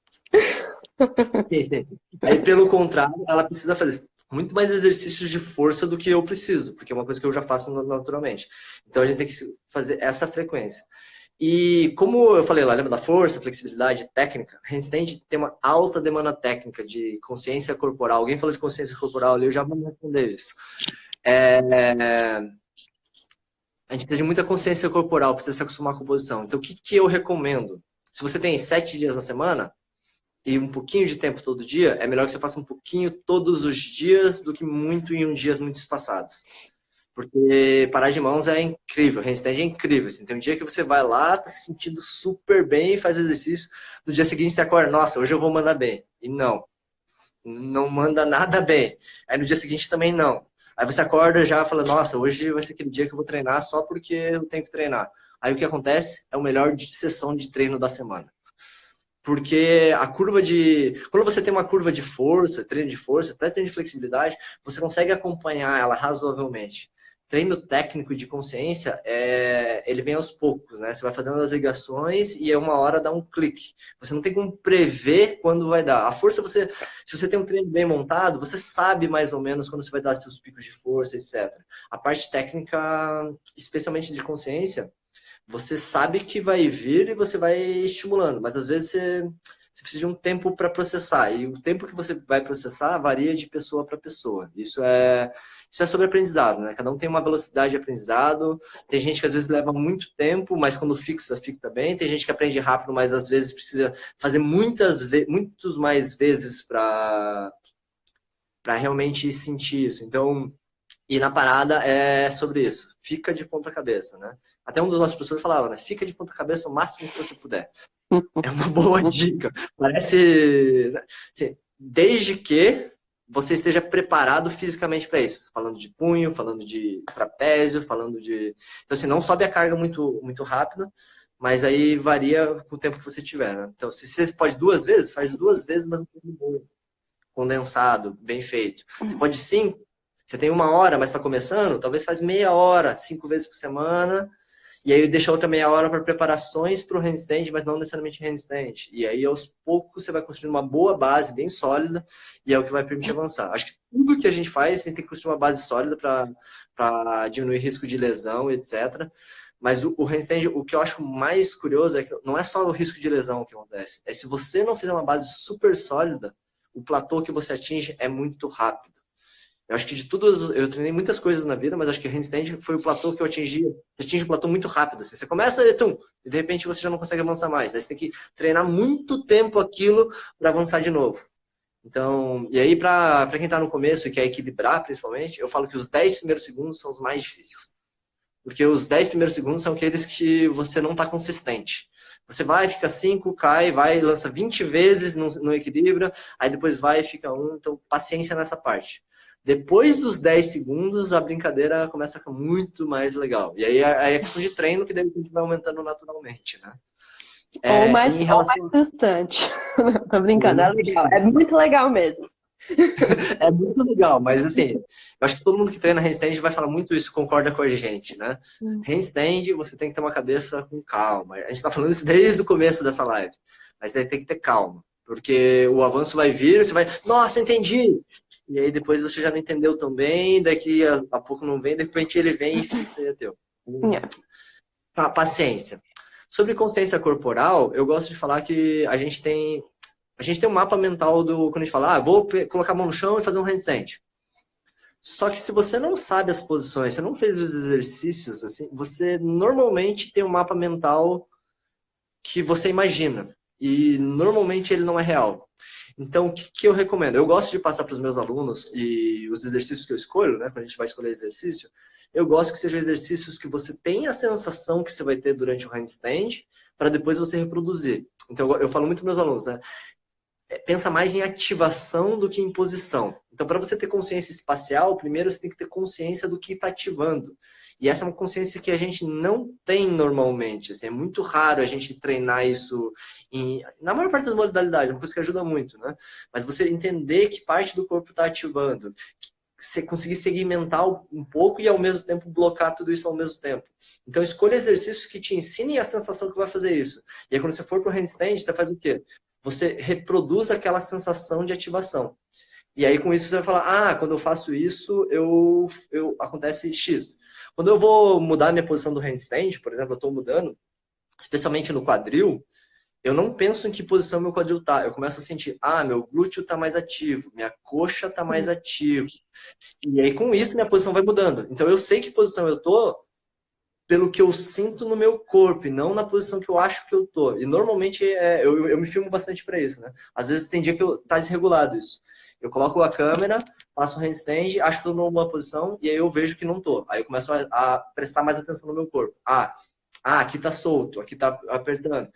Aí, pelo contrário, ela precisa fazer muito mais exercícios de força do que eu preciso, porque é uma coisa que eu já faço naturalmente. Então, a gente tem que fazer essa frequência. E como eu falei lá, lembra da força, flexibilidade, técnica? Handstand tem uma alta demanda técnica de consciência corporal. Alguém falou de consciência corporal ali, eu já vou responder isso. A gente precisa de muita consciência corporal, precisa se acostumar com a posição. Então, o que eu recomendo? Se você tem 7 dias na semana, e um pouquinho de tempo todo dia, é melhor que você faça um pouquinho todos os dias do que muito em dias muito espaçados. Porque parar de mãos é incrível, handstand é incrível. Assim, tem um dia que você vai lá, tá se sentindo super bem, faz exercício, no dia seguinte você acorda, nossa, hoje eu vou mandar bem. E não manda nada bem. Aí no dia seguinte também não. Aí você acorda já e fala, nossa, hoje vai ser aquele dia que eu vou treinar só porque eu tenho que treinar. Aí o que acontece? É o melhor sessão de treino da semana. Porque a curva de. Quando você tem uma curva de força, treino de força, até treino de flexibilidade, você consegue acompanhar ela razoavelmente. Treino técnico de consciência, ele vem aos poucos, né? Você vai fazendo as ligações e uma hora dá um clique. Você não tem como prever quando vai dar. A força, se você tem um treino bem montado, você sabe mais ou menos quando você vai dar seus picos de força, etc. A parte técnica, especialmente de consciência, você sabe que vai vir e você vai estimulando, mas às vezes você precisa de um tempo para processar, e o tempo que você vai processar varia de pessoa para pessoa. Isso é sobre aprendizado, né? Cada um tem uma velocidade de aprendizado, tem gente que às vezes leva muito tempo, mas quando fixa bem, tem gente que aprende rápido, mas às vezes precisa fazer muitos mais vezes para realmente sentir isso. Então, e na parada é sobre isso. Fica de ponta cabeça, né? Até um dos nossos professores falava, né? Fica de ponta cabeça o máximo que você puder. É uma boa dica. Parece... Assim, desde que você esteja preparado fisicamente para isso. Falando de punho, falando de trapézio, falando de... Então, assim, não sobe a carga muito, muito rápido, mas aí varia com o tempo que você tiver, né? Então, se você pode 2 vezes, faz 2 vezes, mas um pouco bom, condensado, bem feito. Você pode 5, você tem 1 hora, mas está começando, talvez faz meia hora, 5 vezes por semana, e aí deixa outra meia hora para preparações para o handstand, mas não necessariamente handstand. E aí, aos poucos, você vai construindo uma boa base, bem sólida, e é o que vai permitir avançar. Acho que tudo que a gente faz, a gente tem que construir uma base sólida para diminuir risco de lesão, etc. Mas o handstand, o que eu acho mais curioso é que não é só o risco de lesão que acontece. É se você não fizer uma base super sólida, o platô que você atinge é muito rápido. Eu acho que de tudo, eu treinei muitas coisas na vida, mas acho que handstand foi o platô que eu atingi. Você atinge o platô muito rápido. Assim. Você começa e de repente você já não consegue avançar mais. Aí você tem que treinar muito tempo aquilo para avançar de novo. Então, e aí para quem está no começo e quer equilibrar, principalmente, eu falo que os 10 primeiros segundos são os mais difíceis. Porque os 10 primeiros segundos são aqueles que você não está consistente. Você vai, fica 5, cai, vai, lança 20 vezes, não equilibra, aí depois vai e fica 1. Então, paciência nessa parte. Depois dos 10 segundos, a brincadeira começa a ficar muito mais legal. E aí é questão de treino que depois vai aumentando naturalmente, né? Ou Em mais relação... frustrante. Tô brincando, é legal. É muito legal mesmo. É muito legal, mas assim, eu acho que todo mundo que treina handstand vai falar muito isso, concorda com a gente, né? Handstand, você tem que ter uma cabeça com calma. A gente tá falando isso desde o começo dessa live, mas tem que ter calma, porque o avanço vai vir, você vai, nossa, entendi! E aí depois você já não entendeu tão bem, daqui a pouco não vem, de repente ele vem e fica, você é teu. Yeah. Paciência. Sobre consciência corporal, eu gosto de falar que a gente tem um mapa mental do quando a gente fala, vou colocar a mão no chão e fazer um handstand. Só que se você não sabe as posições, você não fez os exercícios, assim, você normalmente tem um mapa mental que você imagina. E normalmente ele não é real. Então, o que eu recomendo? Eu gosto de passar para os meus alunos e os exercícios que eu escolho, né? Quando a gente vai escolher exercício, eu gosto que sejam exercícios que você tenha a sensação que você vai ter durante o handstand, para depois você reproduzir. Então, eu falo muito para meus alunos, né? Pensa mais em ativação do que em posição. Então, para você ter consciência espacial, primeiro você tem que ter consciência do que está ativando. E essa é uma consciência que a gente não tem normalmente. Assim, é muito raro a gente treinar isso na maior parte das modalidades, é uma coisa que ajuda muito, né? Mas você entender que parte do corpo está ativando, você conseguir segmentar um pouco e ao mesmo tempo bloquear tudo isso ao mesmo tempo. Então, escolha exercícios que te ensinem a sensação que vai fazer isso. E aí, quando você for para o handstand, você faz o quê? Você reproduz aquela sensação de ativação. E aí, com isso, você vai falar, quando eu faço isso, acontece X. Quando eu vou mudar a minha posição do handstand, por exemplo, eu estou mudando, especialmente no quadril, eu não penso em que posição meu quadril está. Eu começo a sentir, meu glúteo está mais ativo, minha coxa está mais ativa. E aí, com isso, minha posição vai mudando. Então, eu sei que posição eu estou pelo que eu sinto no meu corpo, e não na posição que eu acho que eu tô. E normalmente eu me filmo bastante para isso, né? Às vezes tem dia que tá desregulado isso. Eu coloco a câmera, faço um handstand, acho que tô numa posição, e aí eu vejo que não tô. Aí eu começo a prestar mais atenção no meu corpo. Aqui tá solto, aqui tá apertando.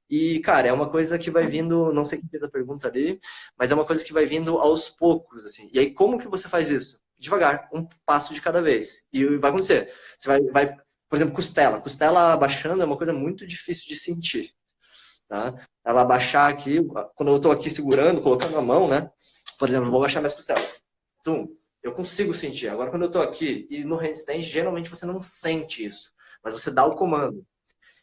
E, cara, é uma coisa que vai vindo, não sei quem fez a pergunta ali, mas é uma coisa que vai vindo aos poucos, assim. E aí, como que você faz isso? Devagar, um passo de cada vez. E vai acontecer. Você vai por exemplo, costela. Costela abaixando é uma coisa muito difícil de sentir. Tá? Ela abaixar aqui, quando eu estou aqui segurando, colocando a mão, né? Por exemplo, eu vou abaixar minhas costelas. Eu consigo sentir. Agora, quando eu estou aqui e no handstand, geralmente você não sente isso. Mas você dá o comando.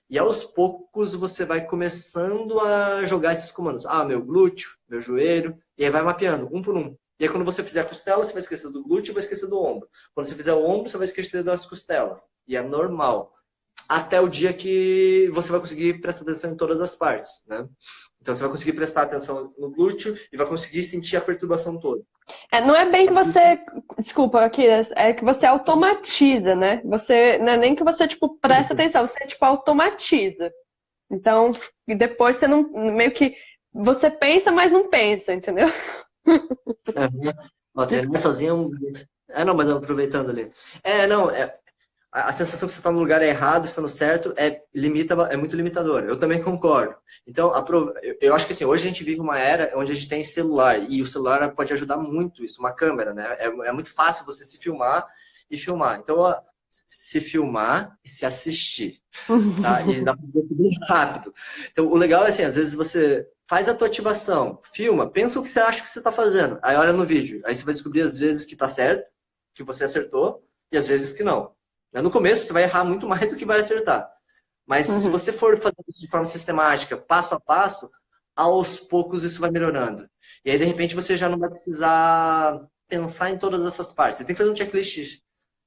E aos poucos você vai começando a jogar esses comandos. Meu glúteo, meu joelho. E aí vai mapeando, um por um. E aí, quando você fizer a costela, você vai esquecer do glúteo e vai esquecer do ombro. Quando você fizer o ombro, você vai esquecer das costelas. E é normal. Até o dia que você vai conseguir prestar atenção em todas as partes, né? Então, você vai conseguir prestar atenção no glúteo e vai conseguir sentir a perturbação toda. Não é bem que você... Desculpa, aqui, é que você automatiza, né? Você, não é nem que você, tipo, presta atenção, você, tipo, automatiza. Então, e depois você não... Meio que... Você pensa, mas não pensa, entendeu? Treinar sozinho não, mas aproveitando ali. A sensação que você está no lugar errado, está no certo, é muito limitadora. Eu também concordo. Então, eu acho que assim, hoje a gente vive uma era onde a gente tem celular, e o celular pode ajudar muito isso, uma câmera, né? É muito fácil você se filmar e filmar. Então, se filmar e se assistir. Tá? E dá para ver bem rápido. Então, o legal é assim, às vezes você faz a tua ativação, filma, pensa o que você acha que você está fazendo, aí olha no vídeo. Aí você vai descobrir às vezes que está certo, que você acertou, e às vezes que não. No começo você vai errar muito mais do que vai acertar. Mas se você for fazer isso de forma sistemática, passo a passo, aos poucos isso vai melhorando. E aí, de repente, você já não vai precisar pensar em todas essas partes. Você tem que fazer um checklist.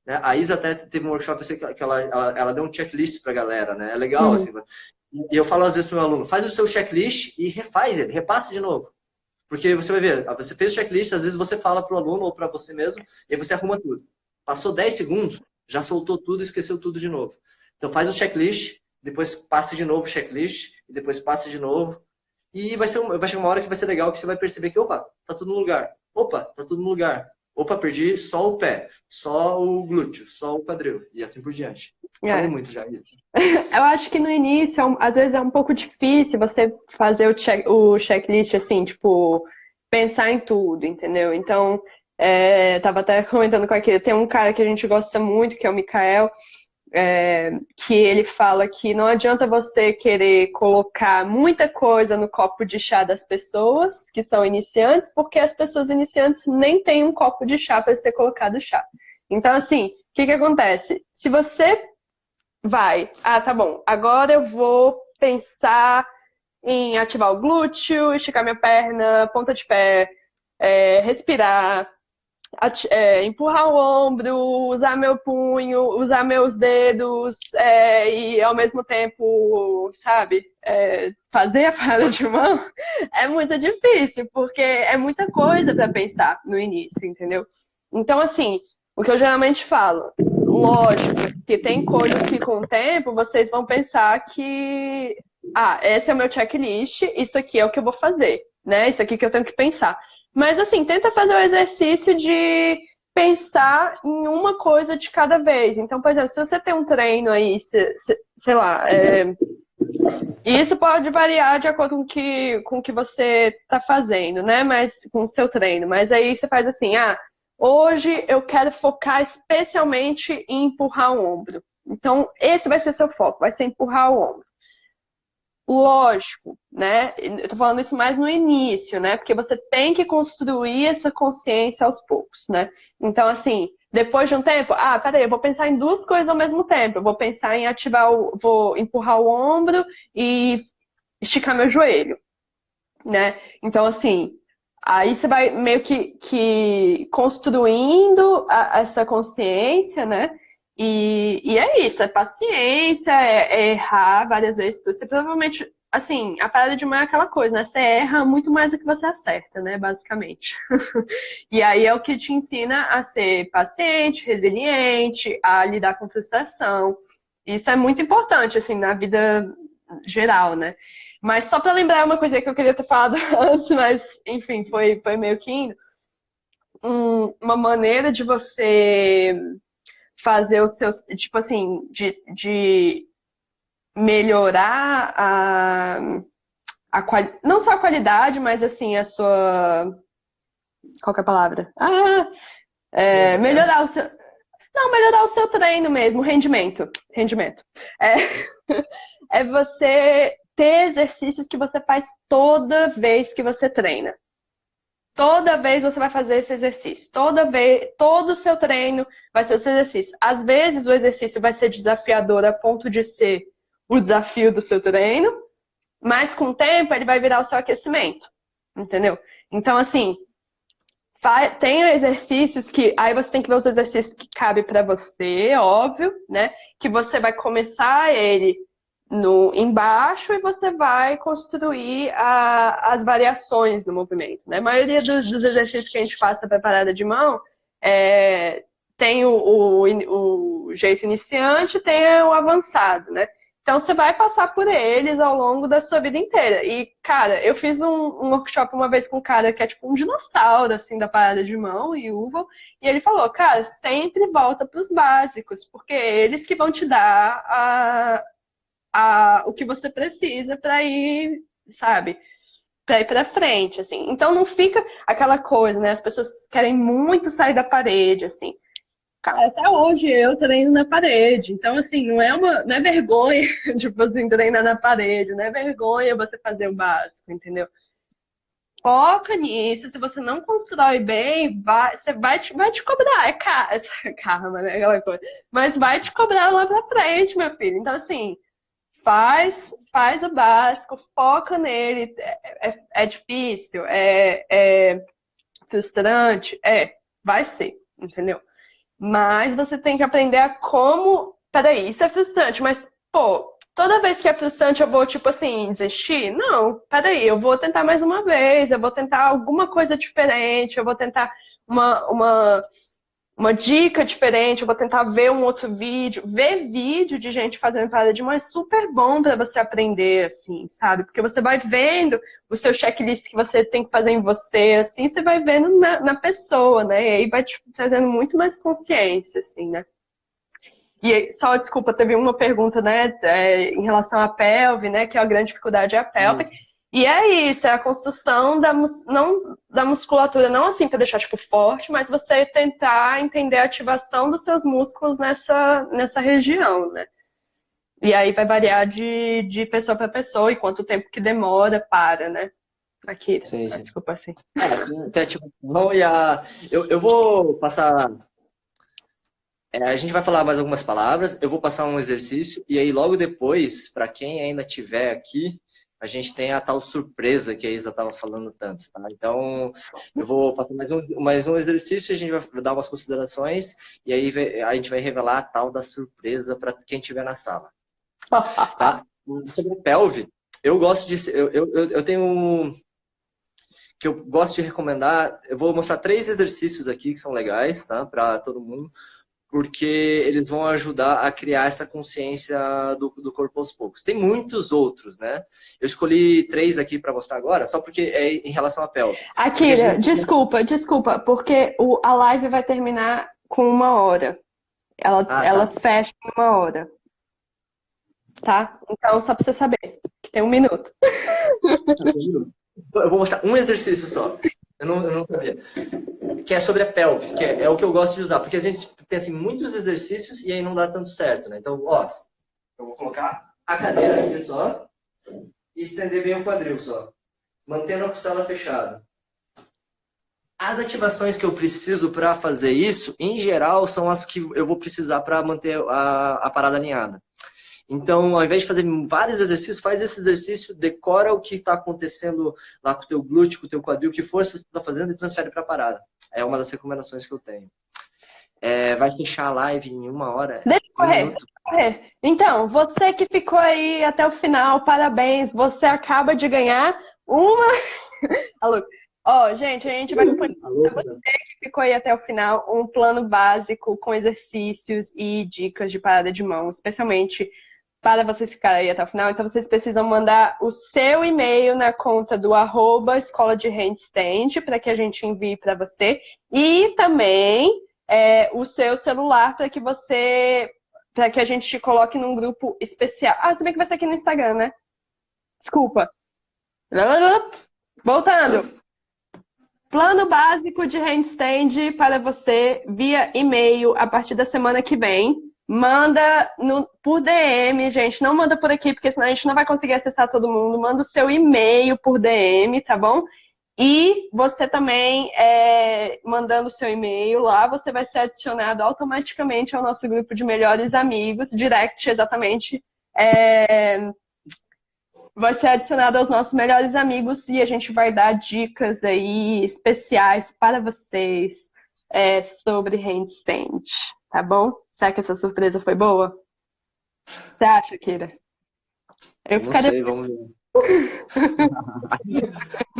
Né? A Isa até teve um workshop, eu sei que ela deu um checklist pra galera, né? É legal, assim. E eu falo às vezes pro meu aluno, faz o seu checklist e refaz ele, repassa de novo. Porque você vai ver, você fez o checklist, às vezes você fala para o aluno ou para você mesmo, e aí você arruma tudo. Passou 10 segundos, já soltou tudo e esqueceu tudo de novo. Então faz o checklist, depois passe de novo o checklist, e depois passe de novo. E vai chegar uma hora que vai ser legal, que você vai perceber que, opa, tá tudo no lugar. Opa, tá tudo no lugar. Opa, perdi só o pé, só o glúteo, só o quadril, e assim por diante. Falei É. muito já, Isa. Eu acho que no início, às vezes é um pouco difícil você fazer o checklist assim, tipo, pensar em tudo, entendeu? Então, tava até comentando com aquele, tem um cara que a gente gosta muito, que é o Mikael, que ele fala que não adianta você querer colocar muita coisa no copo de chá das pessoas que são iniciantes, porque as pessoas iniciantes nem têm um copo de chá para ser colocado chá. Então, assim, o que acontece? Se você tá bom, agora eu vou pensar em ativar o glúteo, esticar minha perna, ponta de pé, respirar, empurrar o ombro, usar meu punho, usar meus dedos e ao mesmo tempo, sabe, fazer a parada de mão é muito difícil, porque é muita coisa para pensar no início, entendeu? Então, assim, o que eu geralmente falo, lógico que tem coisas que com o tempo vocês vão pensar que, esse é o meu checklist, isso aqui é o que eu vou fazer, né? Isso aqui que eu tenho que pensar. Mas assim, tenta fazer o exercício de pensar em uma coisa de cada vez. Então, por exemplo, se você tem um treino aí, sei lá, e isso pode variar de acordo com o que você está fazendo, né? Mas com o seu treino. Mas aí você faz assim, hoje eu quero focar especialmente em empurrar o ombro. Então, esse vai ser seu foco, vai ser empurrar o ombro. Lógico, né? Eu tô falando isso mais no início, né? Porque você tem que construir essa consciência aos poucos, né? Então, assim, depois de um tempo, peraí, eu vou pensar em duas coisas ao mesmo tempo. Eu vou pensar em vou empurrar o ombro e esticar meu joelho, né? Então, assim, aí você vai meio que construindo essa consciência, né? E é isso, é paciência, é errar várias vezes. Você provavelmente, assim, a parada de mão é aquela coisa, né? Você erra muito mais do que você acerta, né? Basicamente. E aí é o que te ensina a ser paciente, resiliente, a lidar com frustração. Isso é muito importante, assim, na vida geral, né? Mas só para lembrar uma coisa que eu queria ter falado antes, mas enfim, foi meio que indo. Uma maneira de você fazer o seu, tipo assim, de melhorar não só a qualidade, mas assim, a sua. Qual que é a palavra? Rendimento. Melhorar o seu. Não, melhorar o seu treino mesmo, rendimento. Rendimento. É, é você ter exercícios que você faz toda vez que você treina. Toda vez você vai fazer esse exercício. Toda vez, todo o seu treino vai ser esse exercício. Às vezes o exercício vai ser desafiador a ponto de ser o desafio do seu treino, mas com o tempo ele vai virar o seu aquecimento. Entendeu? Então, assim, tem exercícios que. Aí você tem que ver os exercícios que cabem para você, óbvio, né? Que você vai começar ele no embaixo e você vai construir as variações do movimento, né? A maioria dos exercícios que a gente faz para parada de mão tem o jeito iniciante, tem o avançado, né? Então você vai passar por eles ao longo da sua vida inteira. E, cara, eu fiz um workshop uma vez com um cara que é tipo um dinossauro, assim, da parada de mão, Yuval, e ele falou, cara, sempre volta para os básicos, porque é eles que vão te dar o que você precisa para ir, sabe? Para ir para frente, assim. Então não fica aquela coisa, né? As pessoas querem muito sair da parede, assim. Cara, até hoje eu treino na parede. Então, assim, não é vergonha, tipo assim, treinar na parede, não é vergonha você fazer o básico, entendeu? Foca nisso. Se você não constrói bem, você vai te cobrar. Karma, né? Aquela coisa. Mas vai te cobrar lá pra frente, meu filho. Então, assim, faz o básico, foca nele. É difícil, é frustrante, vai ser, entendeu? Mas você tem que aprender a como. Peraí, isso é frustrante, mas, pô, toda vez que é frustrante eu vou, tipo assim, desistir? Não, peraí, eu vou tentar mais uma vez, eu vou tentar alguma coisa diferente, eu vou tentar uma dica diferente, eu vou tentar ver um outro vídeo. Ver vídeo de gente fazendo parada de mão é super bom para você aprender, assim, sabe? Porque você vai vendo o seu checklist que você tem que fazer em você, assim, você vai vendo na pessoa, né? E aí vai te trazendo muito mais consciência, assim, né? E aí, só, desculpa, teve uma pergunta, né, em relação à pelve, né, que a grande dificuldade é a pelve. E é isso, é a construção não, da musculatura, não assim para deixar tipo forte, mas você tentar entender a ativação dos seus músculos nessa região, né? E aí vai variar de pessoa para pessoa e quanto tempo que demora para, né? Aqui, Sim, sim. desculpa assim. Que é tipo, eu vou passar. A gente vai falar mais algumas palavras, eu vou passar um exercício, e aí logo depois, para quem ainda tiver aqui, a gente tem a tal surpresa que a Isa estava falando tanto, tá? Então, eu vou passar mais um exercício, a gente vai dar umas considerações, e aí a gente vai revelar a tal da surpresa para quem estiver na sala. Tá? Sobre a pelve, eu gosto de. Eu tenho. Que eu gosto de recomendar, eu vou mostrar 3 exercícios aqui que são legais, tá? Para todo mundo, porque eles vão ajudar a criar essa consciência do corpo aos poucos. Tem muitos outros, né? Eu escolhi 3 aqui para mostrar agora, só porque é em relação à pelve. Akira, gente... desculpa, porque a live vai terminar com 1 hora. Ela fecha em 1 hora. Tá? Então, só pra você saber, que tem 1 minuto. Eu vou mostrar um exercício só. Eu não sabia. Que é sobre a pelve, que é o que eu gosto de usar, porque a gente pensa em muitos exercícios e aí não dá tanto certo, né? Então, ó, eu vou colocar a cadeira aqui só e estender bem o quadril só, mantendo a costela fechada. As ativações que eu preciso para fazer isso, em geral, são as que eu vou precisar para manter a parada alinhada. Então, ao invés de fazer vários exercícios, faz esse exercício, decora o que está acontecendo lá com o teu glúteo, com o teu quadril, que força você está fazendo e transfere para a parada. É uma das recomendações que eu tenho. Vai fechar a live em 1 hora. Deixa eu correr. Então, você que ficou aí até o final, parabéns. Você acaba de ganhar uma... Alô. Ó, gente, a gente vai disponibilizar para você que ficou aí até o final um plano básico com exercícios e dicas de parada de mão, especialmente para vocês ficarem aí até o final. Então, vocês precisam mandar o seu e-mail na conta do @escola de handstand para que a gente envie para você. E também o seu celular para que a gente te coloque num grupo especial. Ah, se bem que vai ser aqui no Instagram, né? Desculpa. Voltando. Plano básico de handstand para você via e-mail a partir da semana que vem. Manda por DM, gente. Não manda por aqui, porque senão a gente não vai conseguir acessar todo mundo. Manda o seu e-mail por DM, tá bom? E você também, mandando o seu e-mail lá, você vai ser adicionado automaticamente ao nosso grupo de melhores amigos. Direct, exatamente. Vai ser adicionado aos nossos melhores amigos e a gente vai dar dicas aí especiais para vocês sobre handstand, tá bom? Será que essa surpresa foi boa? Você acha, Kira? Eu não sei, vamos ver.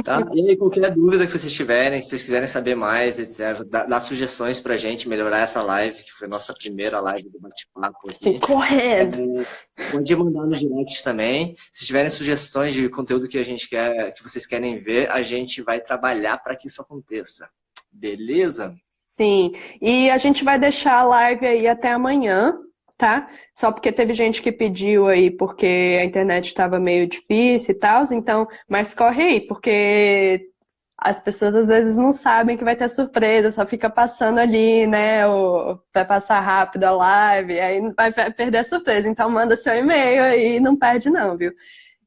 Tá? E aí, qualquer dúvida que vocês tiverem, que vocês quiserem saber mais, etc., dá sugestões pra gente melhorar essa live, que foi a nossa primeira live do bate-papo aqui. Correndo! Pode mandar no direct também. Se tiverem sugestões de conteúdo que que vocês querem ver, a gente vai trabalhar para que isso aconteça. Beleza? Sim. E a gente vai deixar a live aí até amanhã, tá? Só porque teve gente que pediu aí porque a internet estava meio difícil e tal, então, mas corre aí, porque as pessoas às vezes não sabem que vai ter surpresa, só fica passando ali, né? Vai passar rápido a live, aí vai perder a surpresa. Então manda seu e-mail aí, não perde não, viu?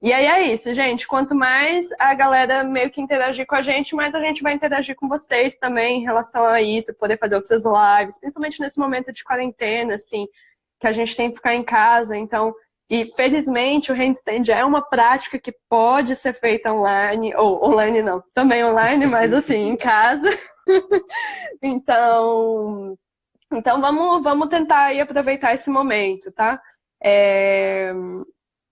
E aí é isso, gente. Quanto mais a galera meio que interagir com a gente, mais a gente vai interagir com vocês também em relação a isso, poder fazer outras lives, principalmente nesse momento de quarentena, assim, que a gente tem que ficar em casa. Então, e felizmente o handstand é uma prática que pode ser feita online, ou online não, também online, mas assim, em casa. Então vamos tentar aí aproveitar esse momento, tá?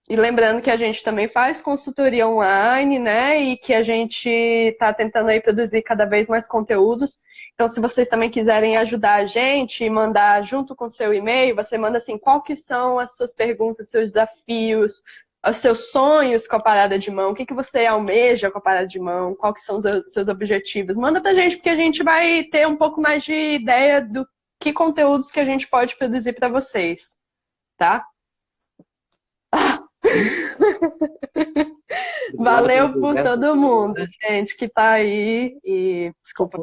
E lembrando que a gente também faz consultoria online, né? E que a gente está tentando aí produzir cada vez mais conteúdos. Então, se vocês também quiserem ajudar a gente e mandar junto com o seu e-mail, você manda assim, qual que são as suas perguntas, seus desafios, os seus sonhos com a parada de mão, o que que você almeja com a parada de mão, quais que são os seus objetivos. Manda pra gente, porque a gente vai ter um pouco mais de ideia do que conteúdos que a gente pode produzir para vocês, tá? Valeu por todo mundo, gente, que tá aí. E desculpa.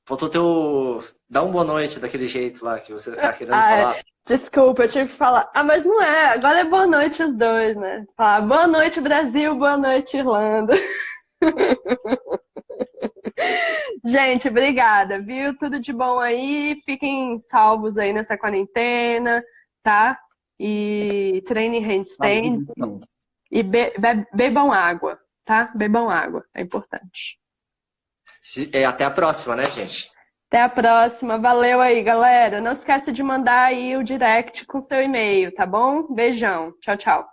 Faltou teu. Dá uma boa noite daquele jeito lá que você tá querendo falar. Desculpa, eu tive que falar. Ah, mas não é. Agora é boa noite os dois, né? Falar boa noite, Brasil, boa noite, Irlanda. Gente, obrigada, viu? Tudo de bom aí. Fiquem salvos aí nessa quarentena, tá? E treinem handstand. E bebam água, tá? Bebam água, é importante. Até a próxima, né, gente? Até a próxima. Valeu aí, galera. Não esqueça de mandar aí o direct com seu e-mail, tá bom? Beijão. Tchau, tchau.